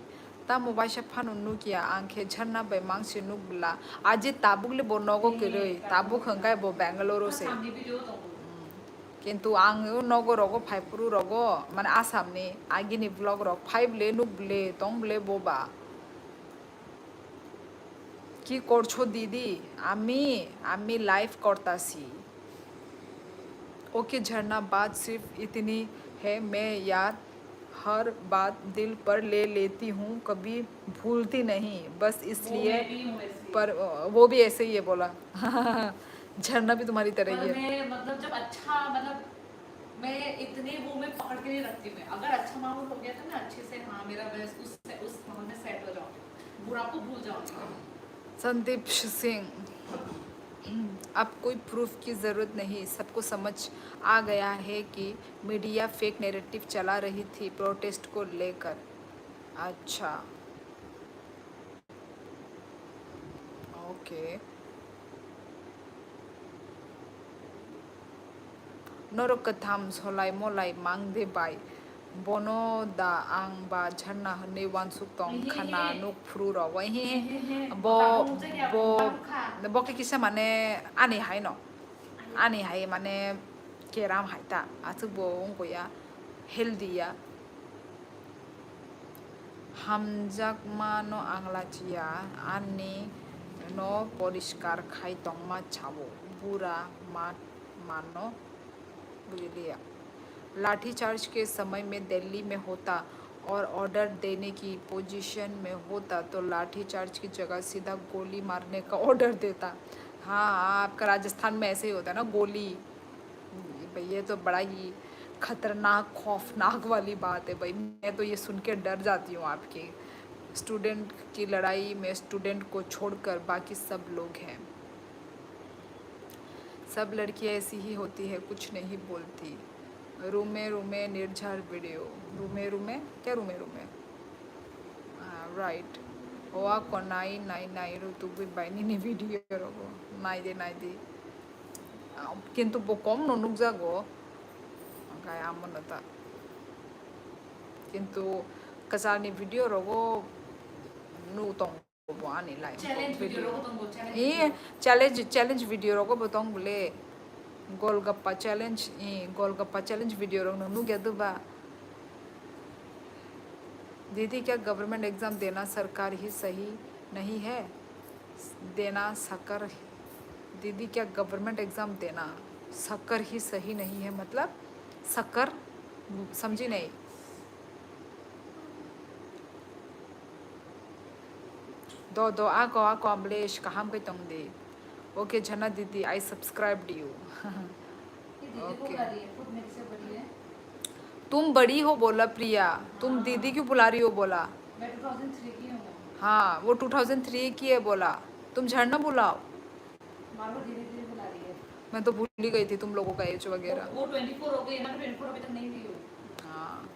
ता मोबाइल से फान उन्नु किया आंखे झरना बे मांग से नुक बुला आज ताबुक ले बो नगो करे ताबुक हंगाय बो बेंगलुरु से सामने वीडियो तो किंतु आंगो नगो रगो फाइपुरु रगो माने आसाम ने आगिनी ब्लॉग रग फाइव ले नुक ब्ले तंग ब्ले बोबा কি করছো दीदी আমি আমি लाइव करतासी ओके झरना बात सिर्फ इतनी है मैं यार हर बात दिल पर ले लेती हूँ कभी भूलती नहीं बस इसलिए मैं भी हूँ ऐसी। पर वो भी ऐसे ही है बोला झरना भी तुम्हारी तरह पर ही है मैं मतलब जब अच्छा मतलब मैं इतने वो में पकड़ के नहीं रखती मैं अगर अच्छा माहौल हो गया तो मैं अच्छे से हाँ मेरा बस उस माहौल में सेट हो जाऊँ बुरा को भूल जाऊँगी संदीप सिंह अब कोई प्रूफ की ज़रूरत नहीं सबको समझ आ गया है कि मीडिया फेक नैरेटिव चला रही थी प्रोटेस्ट को लेकर अच्छा ओके नरकथाम झोलाय मोलाय मांगदे बाय बनो दा आं बा झरना हनै वानसुक तंग खाना नुक फ्रु र वही बो बो के किसा माने आनी हाय न आनी हाय माने केराम हायता आसु बो गया हेल्दिया हामजाक मा न आंलाचिया आनी न परिष्कार खाय तंगमा छाबो बुरा मा मानो बुझलिया लाठीचार्ज के समय में दिल्ली में होता और ऑर्डर देने की पोजीशन में होता तो लाठीचार्ज की जगह सीधा गोली मारने का ऑर्डर देता हाँ आपका राजस्थान में ऐसे ही होता है ना गोली भाई ये तो बड़ा ही खतरनाक खौफनाक वाली बात है भाई मैं तो ये सुन के डर जाती हूँ आपकी स्टूडेंट की लड़ाई में स्टूडेंट को छोड़कर बाकी सब लोग हैं सब लड़कियां ऐसी ही होती है कुछ नहीं बोलती रूमे रूमे निर्झर वीडियो रूमे रूमे क्या रूमे रूमे राइट ओआ को नाई नाई नाई रू तू भी बाइनी ने वीडियो रगो नाई दे किंतु वो कम नुनुक जागो काय आमनता किंतु कसानी वीडियो रगो नु तंग वो आनी लाइव चैलेंज वीडियो को तुम चैलेंज ये चैलेंज वीडियो रगो बताऊं बोले गोलगप्पा चैलेंज वीडियो रंग नु गया दीदी क्या गवर्नमेंट एग्ज़ाम देना सरकार ही सही नहीं है देना सकर दीदी क्या गवर्नमेंट एग्ज़ाम देना सकर ही सही नहीं है मतलब सकर समझी नहीं दो आको अमलेश कहाँ गई तुम दे ओके झना दीदी आई सब्सक्राइब यू ओके तुम बड़ी हो बोला प्रिया तुम दीदी क्यों बुला रही हो बोला मैं 2003 की हूँ हाँ वो 2003 की है बोला तुम झरना बुलाओ मानो धीरे धीरे बुला रही है मैं तो भूल ही गई थी तुम लोगों का एज वगैरह वो 24 हो गई ना 24 अभी तक नहीं हुई हो हाँ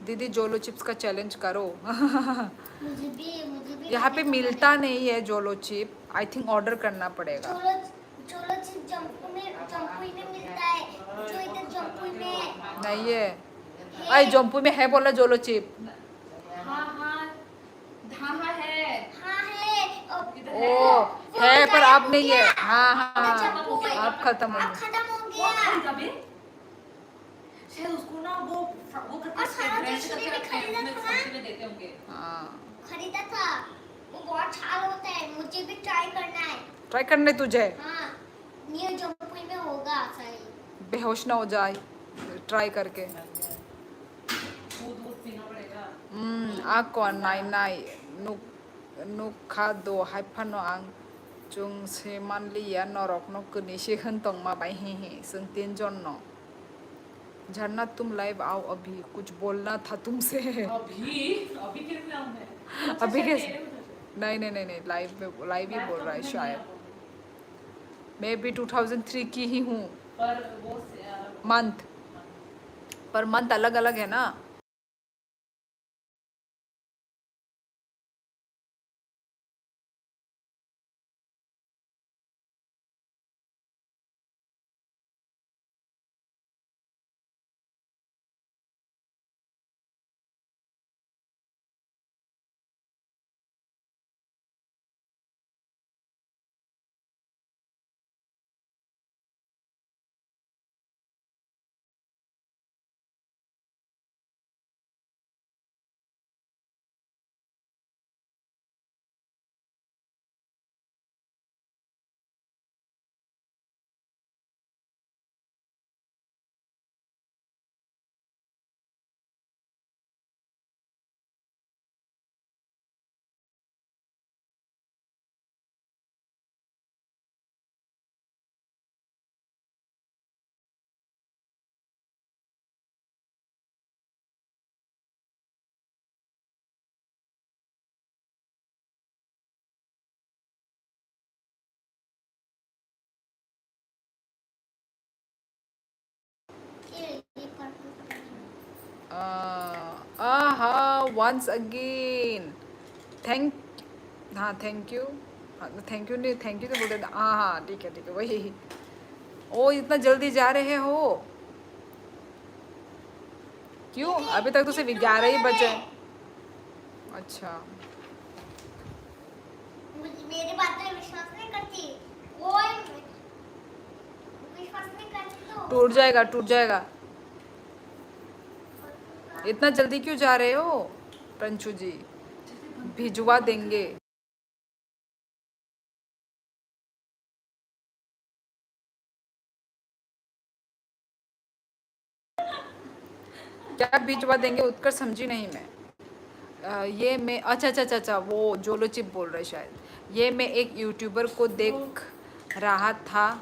दीदी जोलो चिप्स का चैलेंज करो मुझे भी यहाँ पे मिलता नहीं है जोलो चिप आई थिंक ऑर्डर करना पड़ेगा चोलो चिप जम्पुई में मिलता है जो इधर जम्पुई में है नहीं है अरे जम्पू में है बोला जोलो चिप हाँ हाँ हाँ है हाँ है इधर ओ है पर अब नहीं है हाँ हाँ जम्पुई अब खत्म हो अब गया खत्म हो वो गया खरीदा भी शायद उसको ना वो करके और सारा ब्रांड दूसरे करके में रखते हैं खरीदा उसमें था ना? सब्जी में देते होंगे हाँ खरीदा था वो बहुत छाल होता है मुझे भी ट्राई करना है ट्राई करने तुझे हाँ नियर जम्पुई में होगा सही बेहोश ना हो जाए ट्राई करके दूध दूध पीना पड़ेगा ako नाई नुक खा दो हाइफानो आं जों से मानलिया नरक न कनिसे हंतंग मा बाई हे जों 3 जन न झरना तुम लाइव आओ अभी कुछ बोलना था तुमसे अभी कैसे आऊं मैं अभी कैसे नहीं लाइव ही बोल रहा है शायद मैं भी 2003 की ही हूँ पर वो मंथ पर मंथ अलग अलग है ना आहा वंस अगेन थैंक हाँ थैंक यू। हाँ थैंक यू नहीं, थैंक यू तो बोल देना। हाँ हाँ ठीक है वही। ओ इतना जल्दी जा रहे हो क्यों? अभी तक तो सिर्फ 11 ही बजे हैं। अच्छा मेरी बात पे विश्वास नहीं करती कोई, विश्वास नहीं करती तो टूट जाएगा। इतना जल्दी क्यों जा रहे हो पंचू जी? भिजवा देंगे। क्या भिजवा देंगे? उत्कर समझी नहीं मैं। ये मैं अच्छा वो जोलो चिप बोल रहे शायद। ये मैं एक यूट्यूबर को देख रहा था।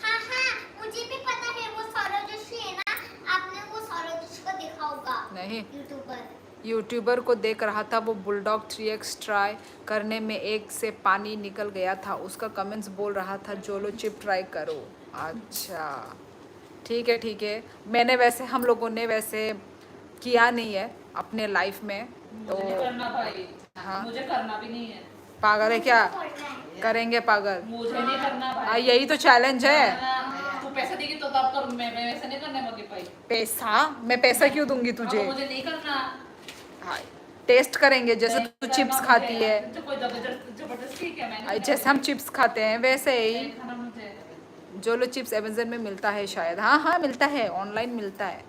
हाँ हाँ मुझे भी पता है वो सौरभ जोशी है ना, आपने वो सौरभ जोशी को देखा होगा नहीं, यूट्यूबर। यूट्यूबर को देख रहा था, वो बुलडॉग 3x ट्राई करने में एक से पानी निकल गया था। उसका कमेंट्स बोल रहा था जोलो चिप ट्राई करो। अच्छा ठीक है। मैंने वैसे हम लोगों ने वैसे किया नहीं है अपने लाइफ में तो। मुझे नहीं करना भाई। हाँ मुझे करना भी नहीं है। पागल है क्या? करेंगे पागल। मुझे नहीं करना भाई। यही तो चैलेंज है। तू पैसे देगी तो तब करूँ मैं वैसे नहीं करने वाली भाई। पैसा? मैं पैसा क्यों दूंगी तुझे? मुझे नहीं करना। हाँ टेस्ट करेंगे जैसे नहीं तू करना चिप्स मुझे। खाती है। तो कोई जबरदस्ती क्या? मैंने नहीं जैसे हम चिप्स खाते हैं वैसे ही नहीं खाना मुझे। जोलो चिप्स अमेजन में मिलता है शायद। हाँ मिलता है, ऑनलाइन मिलता है।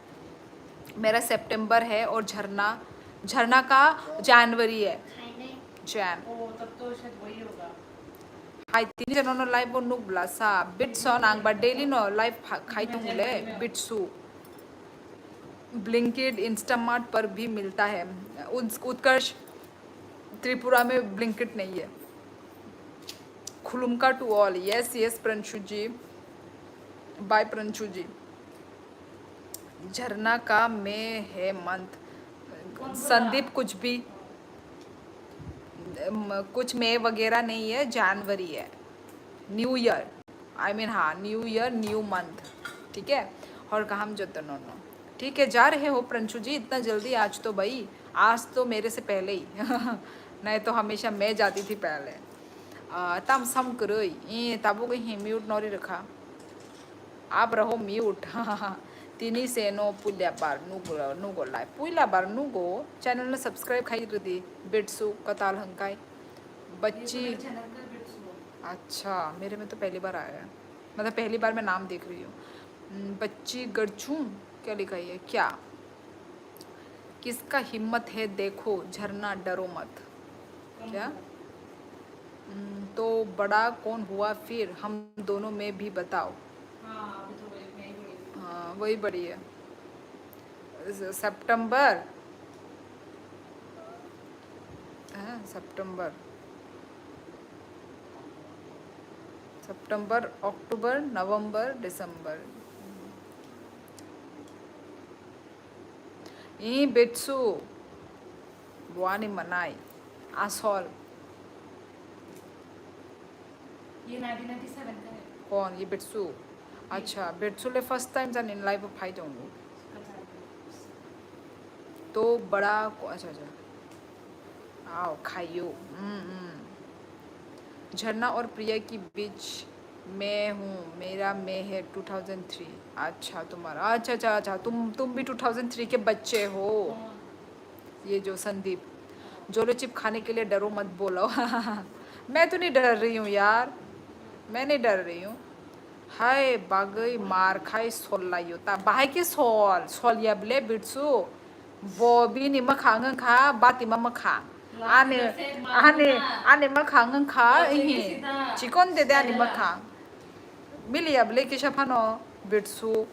मेरा सितंबर है और झरना का जनवरी है। जैन ओ तब तो शायद वही होगा। हाय तीन जनों लाइव वो नुक ब्लासा बिट्सो नांग बट डेली नो लाइव खाई तो मुले बिट्सू ब्लिंकिट इंस्टामार्ट पर भी मिलता है। उत्कर्ष त्रिपुरा में ब्लिंकिट नहीं है। खुलुमका to all. Yes Pranshu ji, bye Pranshu ji. झरना का में है मंथ। संदीप कुछ भी कुछ में वगैरह नहीं है, जनवरी है। न्यू ईयर आई मीन हाँ न्यू ईयर न्यू मंथ। ठीक है। और कहा हम जतन नो ठीक है। जा रहे हो प्रंशु जी इतना जल्दी? आज तो भाई आज तो मेरे से पहले ही नहीं तो हमेशा मैं जाती थी पहले। तम सम करो तबो कहीं म्यूट नौरी रखा। आप रहो म्यूट। तिनी से नो पुल्या बार नुगो लाइव पुला बार नुगो चैनल ने सब्सक्राइब खाई रही बिट्सू कताल हंकाई बच्ची। अच्छा मेरे में तो पहली बार आया है, मतलब पहली बार मैं नाम देख रही हूँ। बच्ची गरछू क्या लिखा है? क्या किसका हिम्मत है देखो झरना डरो मत। क्या तो बड़ा कौन हुआ फिर हम दोनों में भी बताओ। हाँ अभी तो मैं ही बड़ी। हाँ वही बड़ी है। सितंबर सितंबर अक्टूबर नवंबर दिसंबर। ई बेट्सू बुआनी मनाई आसोल। ये 1997 का है। कौन ये बेट्सू? अच्छा बेट्सू ले फर्स्ट टाइम जान इन लाइव फाई जाऊंगी तो बड़ा अच्छा आओ खाइयो। झरना और प्रिया की बीच में हूँ, मेरा में है 2003। अच्छा तुम्हारा अच्छा तुम भी 2003 के बच्चे हो। ये जो संदीप जोलो चिप खाने के लिए डरो मत बोलो। मैं तो नहीं डर रही हूँ यार, मैं नहीं डर रही हूँ। हाय बागई मार खाई सोल लाइयो ता बाहाय के सोल या ब्ले बिट्सू वो भी निमा खांगन खा बात इमा खा आने मा खांगन खा ही चिकन दे आने मा खा मिली अब लेके शफानो बिट्सू।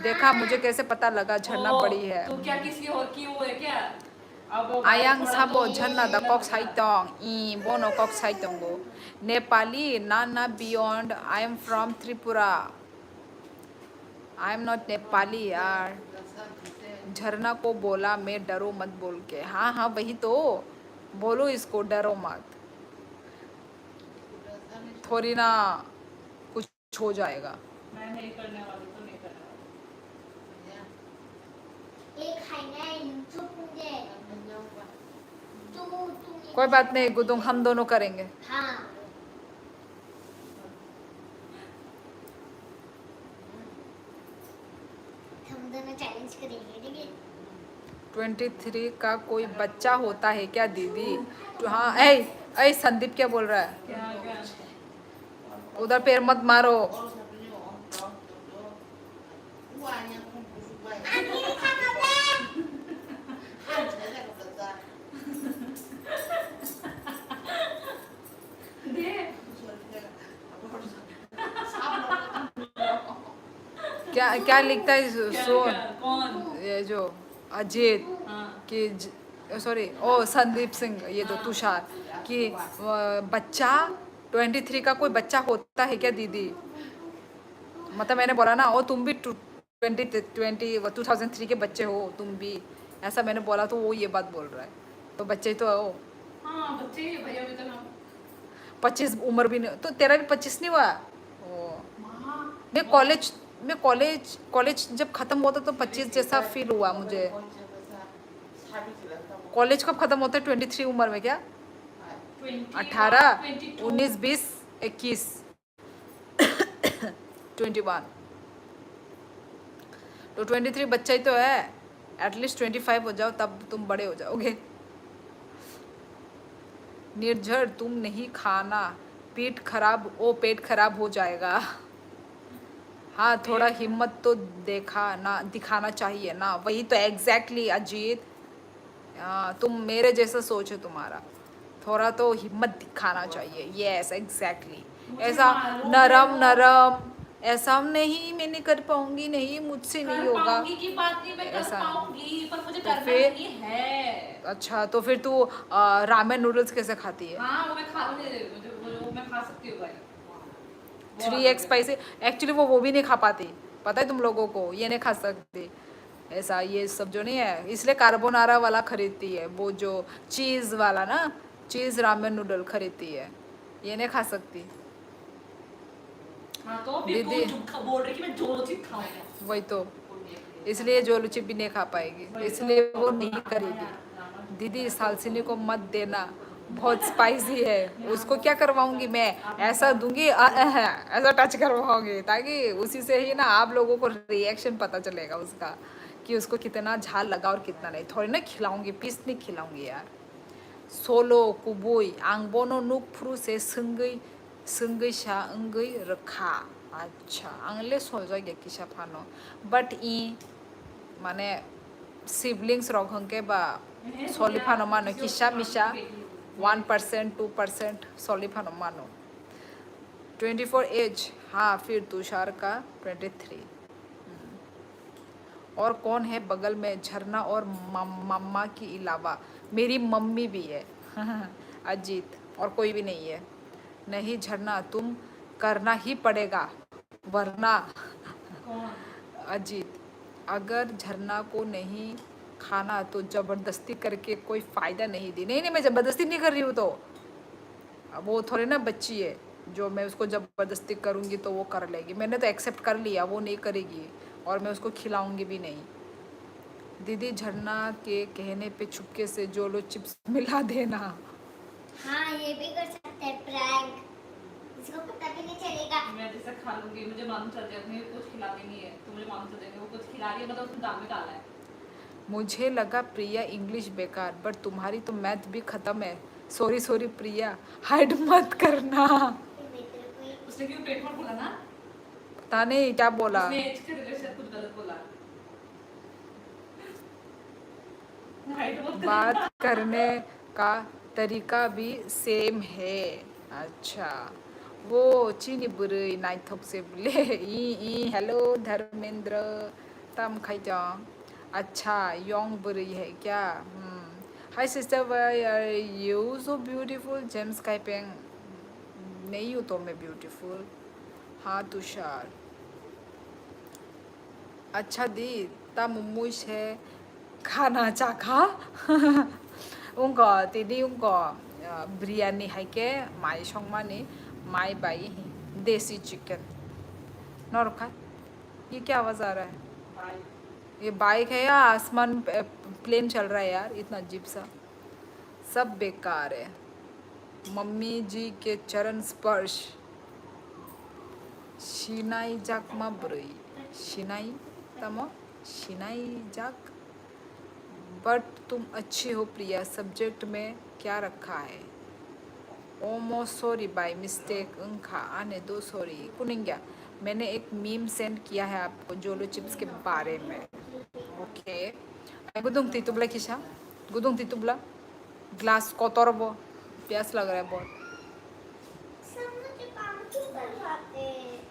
देखा मुझे कैसे पता लगा झरना बड़ी है। तो क्या किसी और की वो है क्या? अब आयांग थोड़ा साबो तो झरना द ये कॉक लग रहा है। साइटोंग ई बोनो Kock साइटोंगो Nepali Nana beyond I am from Tripura I am not Nepali यार। झरना को बोला मैं डरो मत बोल के। हाँ वही तो बोलो इसको डरो मत, थोड़ी ना कुछ हो जाएगा। मैं नहीं करने वाली तो नहीं करने वाली। एक खाना है चुप मुझे तू कोई बात नहीं गुदुंग, हम दोनों करेंगे। हाँ हम दोनों चैलेंज करेंगे ठीक है 23 का कोई बच्चा होता है क्या दीदी? तो हाँ, ऐ ऐ संदीप क्या बोल रहा है? क्या क्या उधर पैर मत मारो। आंटी ने खा खाते दे क्या क्या लिखता है क्या सोन? क्या कौन ये जो अजीत हाँ कि सॉरी ओ संदीप सिंह, ये जो तुषार कि बच्चा 23 का कोई बच्चा होता है क्या दीदी? मतलब मैंने बोला ना, ओ तुम भी 2003 के बच्चे हो तुम भी, ऐसा मैंने बोला तो वो ये बात बोल रहा है। तो बच्चे ही तो हो। हाँ बच्चे ही है भैया अभी तक हम 25 उम्र भी नहीं, तो तेरा भी 25 नहीं हुआ? ओ माँ मैं कॉलेज जब खत्म होता तो 25 जैसा फील हुआ मुझे। कॉलेज कब खत्म होता है 23 उम्र में क्या? 18, 19, 20, 21, 21। तो 23 बच्चा ही तो है। एटलीस्ट 25 हो जाओ तब तुम बड़े हो जाओगे। निर्झर तुम नहीं खाना, पेट खराब हो जाएगा। हाँ थोड़ा हिम्मत तो दिखाना चाहिए ना। वही तो एग्जैक्टली अजीत, तुम मेरे जैसा सोच है तुम्हारा। थोड़ा तो हिम्मत दिखाना चाहिए। Yes exactly. मुझे ऐसा मालूम नरम है वो नरम ऐसा नहीं, मैं नहीं कर पाऊंगी, नहीं मुझसे नहीं कर होगा पाऊंगी की बात नहीं मैं कर ऐसा नहीं। पाऊंगी पर मुझे तो करना फिर नहीं है अच्छा, तो फिर तू रामेन नूडल्स कैसे खाती है? हाँ वो मैं खा मुझे वो मैं खा सकती हूँ भाई 3x स्पाइसी एक्चुअली वो भी नहीं खा पाती, पता है तुम लोगों को, ये नहीं खा सकती ऐसा। ये सब जो नहीं है, इसलिए कार्बोनारा वाला खरीदती है, वो जो चीज़ वाला ना, चीज़ रामेन नूडल खरीदती है, ये नहीं खा सकती हाँ तो फिर तू दीदी। चुप बोल रही कि मैं जो चीज खाऊंगा वही तो, इसलिए जोलू चिप भी नहीं खा पाएगी, इसलिए वो नहीं करेगी। दीदी सालसिनी को मत देना, बहुत स्पाइसी है, उसको क्या करवाऊंगी मैं? ऐसा दूंगी ऐसा टच करवाऊंगी, ताकि उसी से ही ना आप लोगों को रिएक्शन पता चलेगा उसका, कि उसको कितना झाल लगा और कितना नहीं। थोड़ी ना खिलाऊंगी, पीस नहीं खिलाऊंगी यार। सोलो कुबुई आंगबोनो नुक फ्रू से संगई शा अंगई रखा। अच्छा आंगले सोजो किसा फानो बट ई माने सिबलिंग्स रखंके बा सलिफानो मानो किसा मिसा 1% 2% सलिफानो मानो 24 एज। हाँ फिर तुषार का 23। और कौन है बगल में? झरना और मम्मा के अलावा मेरी मम्मी भी है अजीत, और कोई भी नहीं है। नहीं झरना तुम करना ही पड़ेगा वरना। कौन अजीत अगर झरना को नहीं खाना तो ज़बरदस्ती करके कोई फ़ायदा नहीं दी। नहीं मैं ज़बरदस्ती नहीं कर रही हूँ, तो अब वो थोड़ी ना बच्ची है जो मैं उसको ज़बरदस्ती करूँगी तो वो कर लेगी। मैंने तो एक्सेप्ट कर लिया वो नहीं करेगी, और मैं उसको खिलाऊंगी भी नहीं। दीदी झरना के कहने पे चुपके से जोलो चिप्स मिला देना। हाँ ये भी कर सकते हैं प्रैंक इसको पता भी नहीं चलेगा मैं जैसे खा लूंगी मुझे मालूम चल जाएगा मुझे कुछ खिलाती नहीं है तो मुझे मालूम चल जाएगा वो कुछ खिला रही है मतलब उसने दाल में डाला है मुझे लगा प्रिया इंग्लिश बेकार, बट तुम्हारी तो मैथ भी ख़त्म है। सॉरी प्रिया, हाइड मत करना। उसने क्यों पेट में बोला ना पता नहीं क्या बोला। उसने एज के रिलेशन कुछ गलत बोला हाइट मत कर। बात करने का तरीका भी सेम है। अच्छा वो चीनी बुरी नाइथोक से बोले ई हेलो धर्मेंद्र तम खाइजा। अच्छा योंग बुरी है क्या? Hi sister why are you so beautiful James Kaipeng. नहीं हूँ तो मैं ब्यूटीफुल। हाँ तुषार अच्छा दी ता मुमुश है खाना चाखा उनको दीदी उनको बिरयानी है के माई संगमानी माई बाई देसी चिकन नौरखा। ये क्या आवाज़ आ रहा है? ये बाइक है या आसमान प्लेन चल रहा है यार, इतना अजीब सा, सब बेकार है। मम्मी जी के चरण स्पर्श, शिनाई जाक माब्रुई, शिनाई तमो, शिनाई जाक। बट तुम अच्छी हो प्रिया, सब्जेक्ट में क्या रखा है? ओमो सॉरी बाय मिस्टेक अंखा आने दो सॉरी कुनिंग्या। मैंने एक मीम सेंड किया है आपको जोलो चिप्स के बारे में। ओके गुदुंग तीतुबला किशा, गुदुंग तीतुबला ग्लास कोतरबो, प्यास लग रहा है बहुत। सब मुझे काम क्यों करवाते हैं?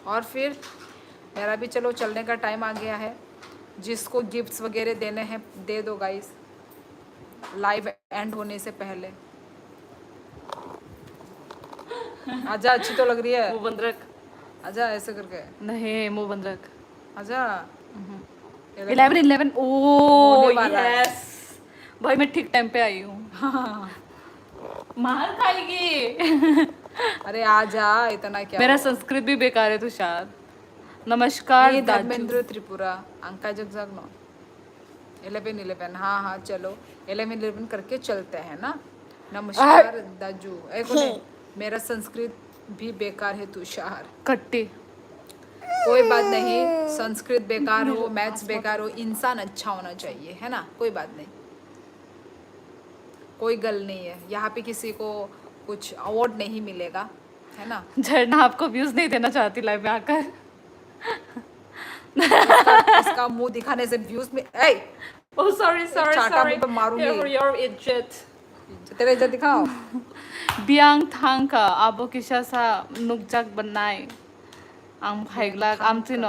और फिर मेरा भी चलो चलने का टाइम आ गया है। जिसको गिफ्ट्स वगैरह देने हैं दे दो गाइस, लाइव एंड होने से पहले। आजा, अच्छी तो लग रही है। मुंह बंद रख। आजा ऐसे करके, नहीं मुंह बंद रख। आजा। 11 ओ होने वाला है। यस भाई मैं ठीक टाइम पे आई हूँ। मार खाएगी। अरे आजा, इतना क्या मेरा हुआ? संस्कृत भी बेकार है तुषार। नमस्कार ये दाजू। धर्मेंद्र त्रिपुरा अंका जग जग नो 11 हाँ चलो 11 करके चलते हैं ना। नमस्कार दाजू। एक नहीं, मेरा संस्कृत भी बेकार है तुषार। कट्टी। कोई बात नहीं, संस्कृत बेकार हो, मैथ्स बेकार हो, इंसान अच्छा होना चाहिए, है ना? कोई बात नहीं, कोई गल नहीं है। यहाँ पे किसी को कुछ अवार्ड नहीं मिलेगा, है ना? झरना आपको व्यूज नहीं देना चाहती लाइव में आकर। इसका मुंह दिखाने से व्यूज में ओह सॉरी सॉरी चाटा सॉरी मुंह पे मारूंगी। योर इज्जत। तेरे इज्जत दिखाओ। बियांग थांग का आबो किशा सा नुकजाक बनाए आम भाईगला आम चिनो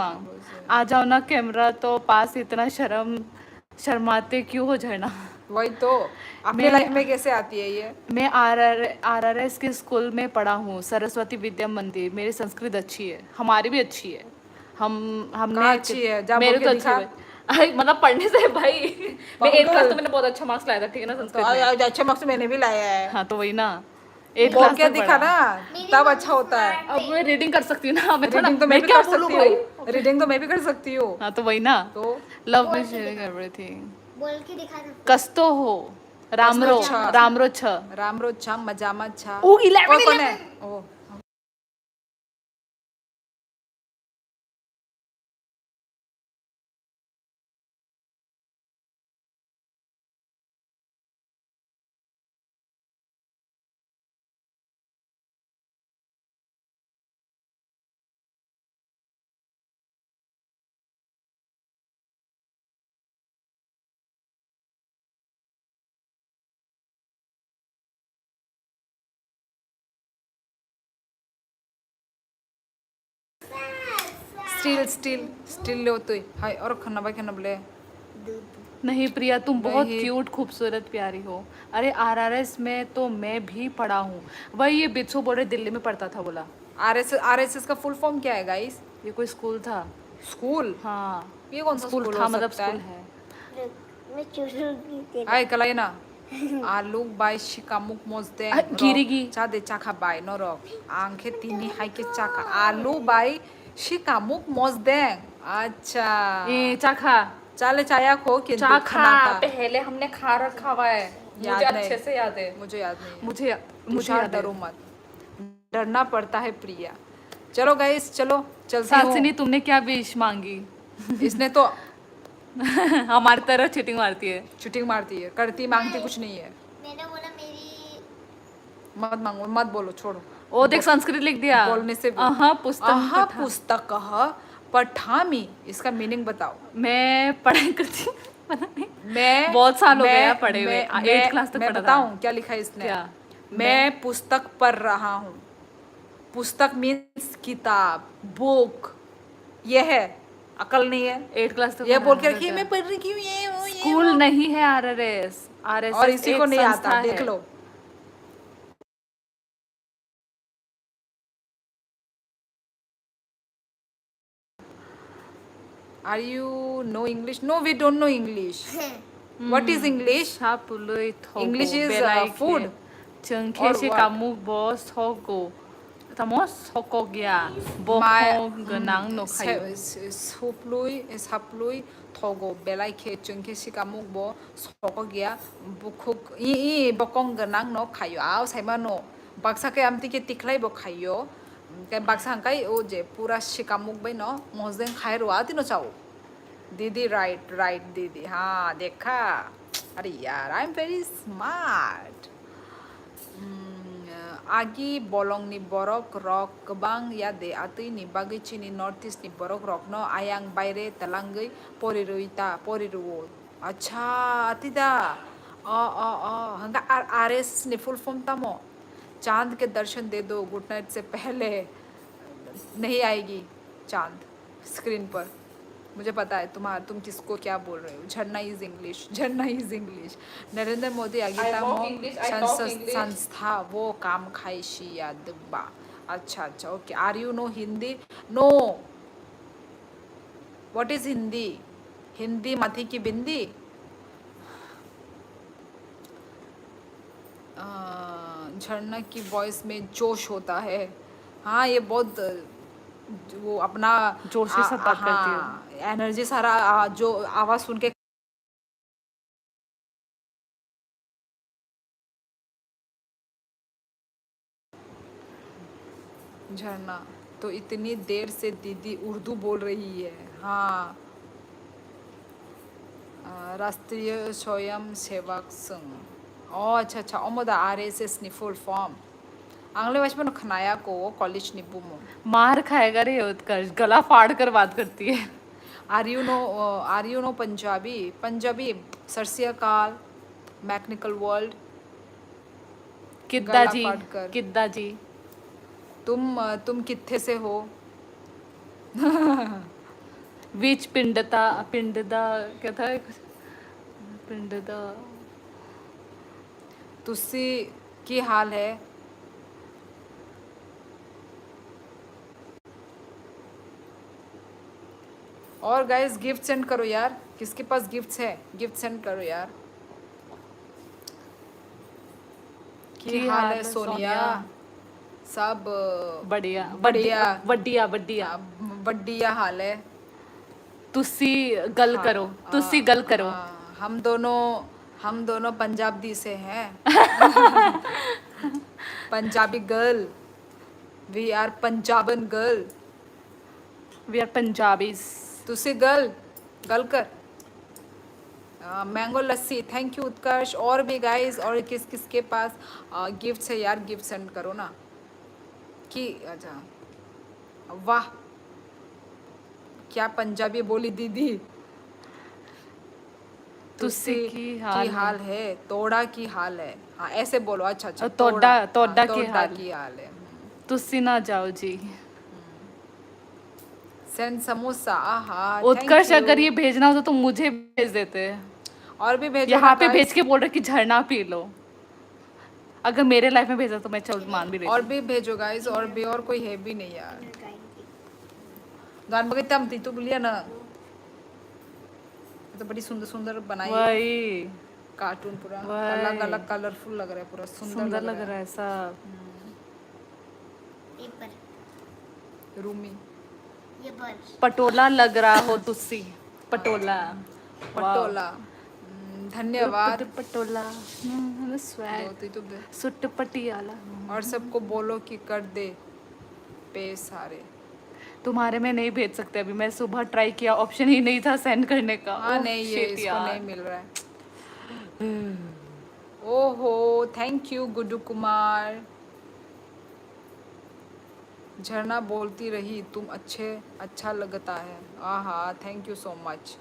आ जाओ ना कैमरा तो पास, इतना शर्माते क्यों हो झरना? वही तो, अपने लाइफ में कैसे आती है ये? मैं आरआरएस के स्कूल में पढ़ा हूँ, सरस्वती विद्या मंदिर। मेरी संस्कृत अच्छी है, हमारी भी अच्छी है। हमने कहाँ अच्छी है? जा मेरे बोल तो के अच्छी दिखा। है भाई, मतलब पढ़ने से भाई। मैं 8 क्लास पागल। तो मैंने बहुत अच्छा मार्क्स लाया था, ठीक है ना तो संस्कृत में। अच्छे मार्क्स मैंने भी लाया है। हाँ तो वही ना, 8 बोल क्लास के तक दिखा पढ़ा। ना, तब अच्छा होता है। अब मैं रीडिंग कर सकती हूँ ना, मैं थोड़ा रीडिंग तो मैं भी क्या कर बोलूँ सकती भाई? हूँ, रीडिंग तो मैं भी कर सकती हूँ। हाँ तो वही ना, तो लव बोल में के शेयरिंग दिखा। एवरीथिंग। बोल के दिखा दो। कस्तो हो रामरो कस्तो छ। रामरो छ। राम रोज छा मजामा छा। ओ 11 कौन है? ओ स्टिल ले होतोय हाय और खाना बाय खाना बोले। नहीं प्रिया, तुम बहुत नहीं। क्यूट खूबसूरत प्यारी हो। अरे आरआरएस में तो मैं भी पढ़ा हूँ। वही ये बिट्सू बोल रहे दिल्ली में पढ़ता था बोला। आरएसएस का फुल फॉर्म क्या है गाइस? ये कोई स्कूल था। स्कूल? हाँ ये कौन सा स्कूल स्कूल था, हो मतलब सकता स्कूल है? है। मैं चुरूंगी तेरा। हाय कलाई ना आलू बाय शिकामुक मोजदे गिरिगी। चादे चाखा बाय नरक आंखे तीनी हाय के चाका आलू बाय शिकामुक मोजदे। अच्छा ये चाखा चाले चाया खो कि चाखा पहले हमने खा रखा हुआ है, याद मुझे नहीं। अच्छे से याद है। मुझे याद नहीं है। मुझे तुषार याद है। डरो मत, डरना पड़ता है प्रिया। चलो गाइस चलो चलती सासिनी हूँ। तुमने क्या विश मांगी? इसने तो हमारी तरह चीटिंग मारती है। चुटिंग मारती है, करती मांगती कुछ नहीं है। मैंने बोला मेरी मत मांगो मत बोलो, छोड़ो। ओ देख संस्कृत लिख दिया। बोलने से अहा पुस्तक अहा पठा। पुस्तक पठामी, इसका मीनिंग बताओ। मैं पढ़ाई करती हूँ, पता नहीं। मैं बहुत साल हो गया पढ़े हुए, मैं 8th क्लास तक मैं पढ़ा था। बताऊं क्या लिखा है इसने? क्या? मैं पुस्तक पढ़ रहा हूँ। पुस्तक मीन्स किताब, बुक। ये है, अकल नहीं है। 8 क्लास तक ये पढ़ा बोल के था रखी बेटा। मैं पढ़ रही हूँ ये वो, ये स्कूल वो। नहीं है आरआरएस। आरएस और इसी को नहीं आता, देख लो। Are you know English? No, we don't know English. What is English? English is food. चंखे Or से what? कामू बॉस होगो tamo sokogya my bokong ganang no kayo. saplui thogo belai khe chungke sikamuk bo sokogia bukhuk I bokong ganang no khayo aw saima no baksa ke amti ke tiklai bo khayo ke baksa kai o je pura sikamuk bai no mosden khai ro आती no chao दीदी right दीदी हाँ देखा अरे यार I am very smart Agi bolong ni borok rok kebang ya de atui ni bagai chini northeast ni borok rok no ayang baire talangai poriruita poriruo अच्छा अतिदा हंगा RS ने फुल फॉर्म तमो चांद के दर्शन दे दो गुड नाइट से पहले नहीं आएगी चांद स्क्रीन पर मुझे पता है तुम किसको क्या बोल रहे हो झरना इज इंग्लिश नरेंद्र मोदी आगे संस्था वो काम खाइशी या दुब्बा अच्छा okay are you know Hindi no what is Hindi Hindi माथी की बिंदी झरना की वॉइस में जोश होता है हाँ ये बहुत वो अपना जोश के साथ बात करती है एनर्जी सारा जो आवाज सुन के झरना तो इतनी देर से दीदी उर्दू बोल रही है हाँ राष्ट्रीय स्वयं सेवक संघ ओ अच्छा ओमोदा आरएसएस नि फुल फॉर्म आंग्ले भाषा में खनाया को कॉलेज निबुमो मार खाएगा रे उत्कर्ष गला फाड़ कर बात करती है आर यू नो पंजाबी सरसियाकाल मैकेनिकल वर्ल्ड किद्दा जी तुम कित्थे से हो बीच पिंडदा क्या था पिंडदा तुसी की हाल है और गाइस गिफ्ट सेंड करो यार किसके पास गिफ्ट्स है गिफ्ट सेंड करो यार की हाल है सोनिया सब बढ़िया हाल है तुसी गल करो हम दोनों पंजाबी से हैं Punjabi girl we are Punjaban girl we are Punjabis तुसी गल कर mango lassi thank you Utkarsh और भी गाइस और किसके पास गिफ्ट है यार गिफ्ट सेंड करो ना कि अच्छा वाह क्या पंजाबी बोली दीदी तुसी की हाल है तोड़ा की हाल है हाँ ऐसे बोलो अच्छा तोड़ा की हाल है तुसी ना जाओ जी सेंड समोसा उत्कर्ष अगर ये भेजना हो तो तुम मुझे भेज देते और भी भेजो यहाँ पे भेज के बोल रहे कि झरना पी लो अगर मेरे लाइफ में भेजा तो मैं चल मान भी लेती और भी भेजो गाइस और भी और कोई है भी नहीं यार गान बगैता हम तो बोलिया ना तो बड़ी सुंदर बनाई वही कार्टून पूरा अलग कलरफुल लग रहा है पूरा सुंदर लग रहा है सब रूमी पटोला लग रहा हो तुसी पटोला धन्यवाद पटोला सुट पटियाला और सबको बोलो कि कर दे पे सारे तुम्हारे में नहीं भेज सकते अभी मैं सुबह ट्राई किया ऑप्शन ही नहीं था सेंड करने का नहीं ये इसको नहीं मिल रहा है ओहो थैंक यू गुड्डू कुमार झरना बोलती रही तुम अच्छा लगता है थैंक यू सो मच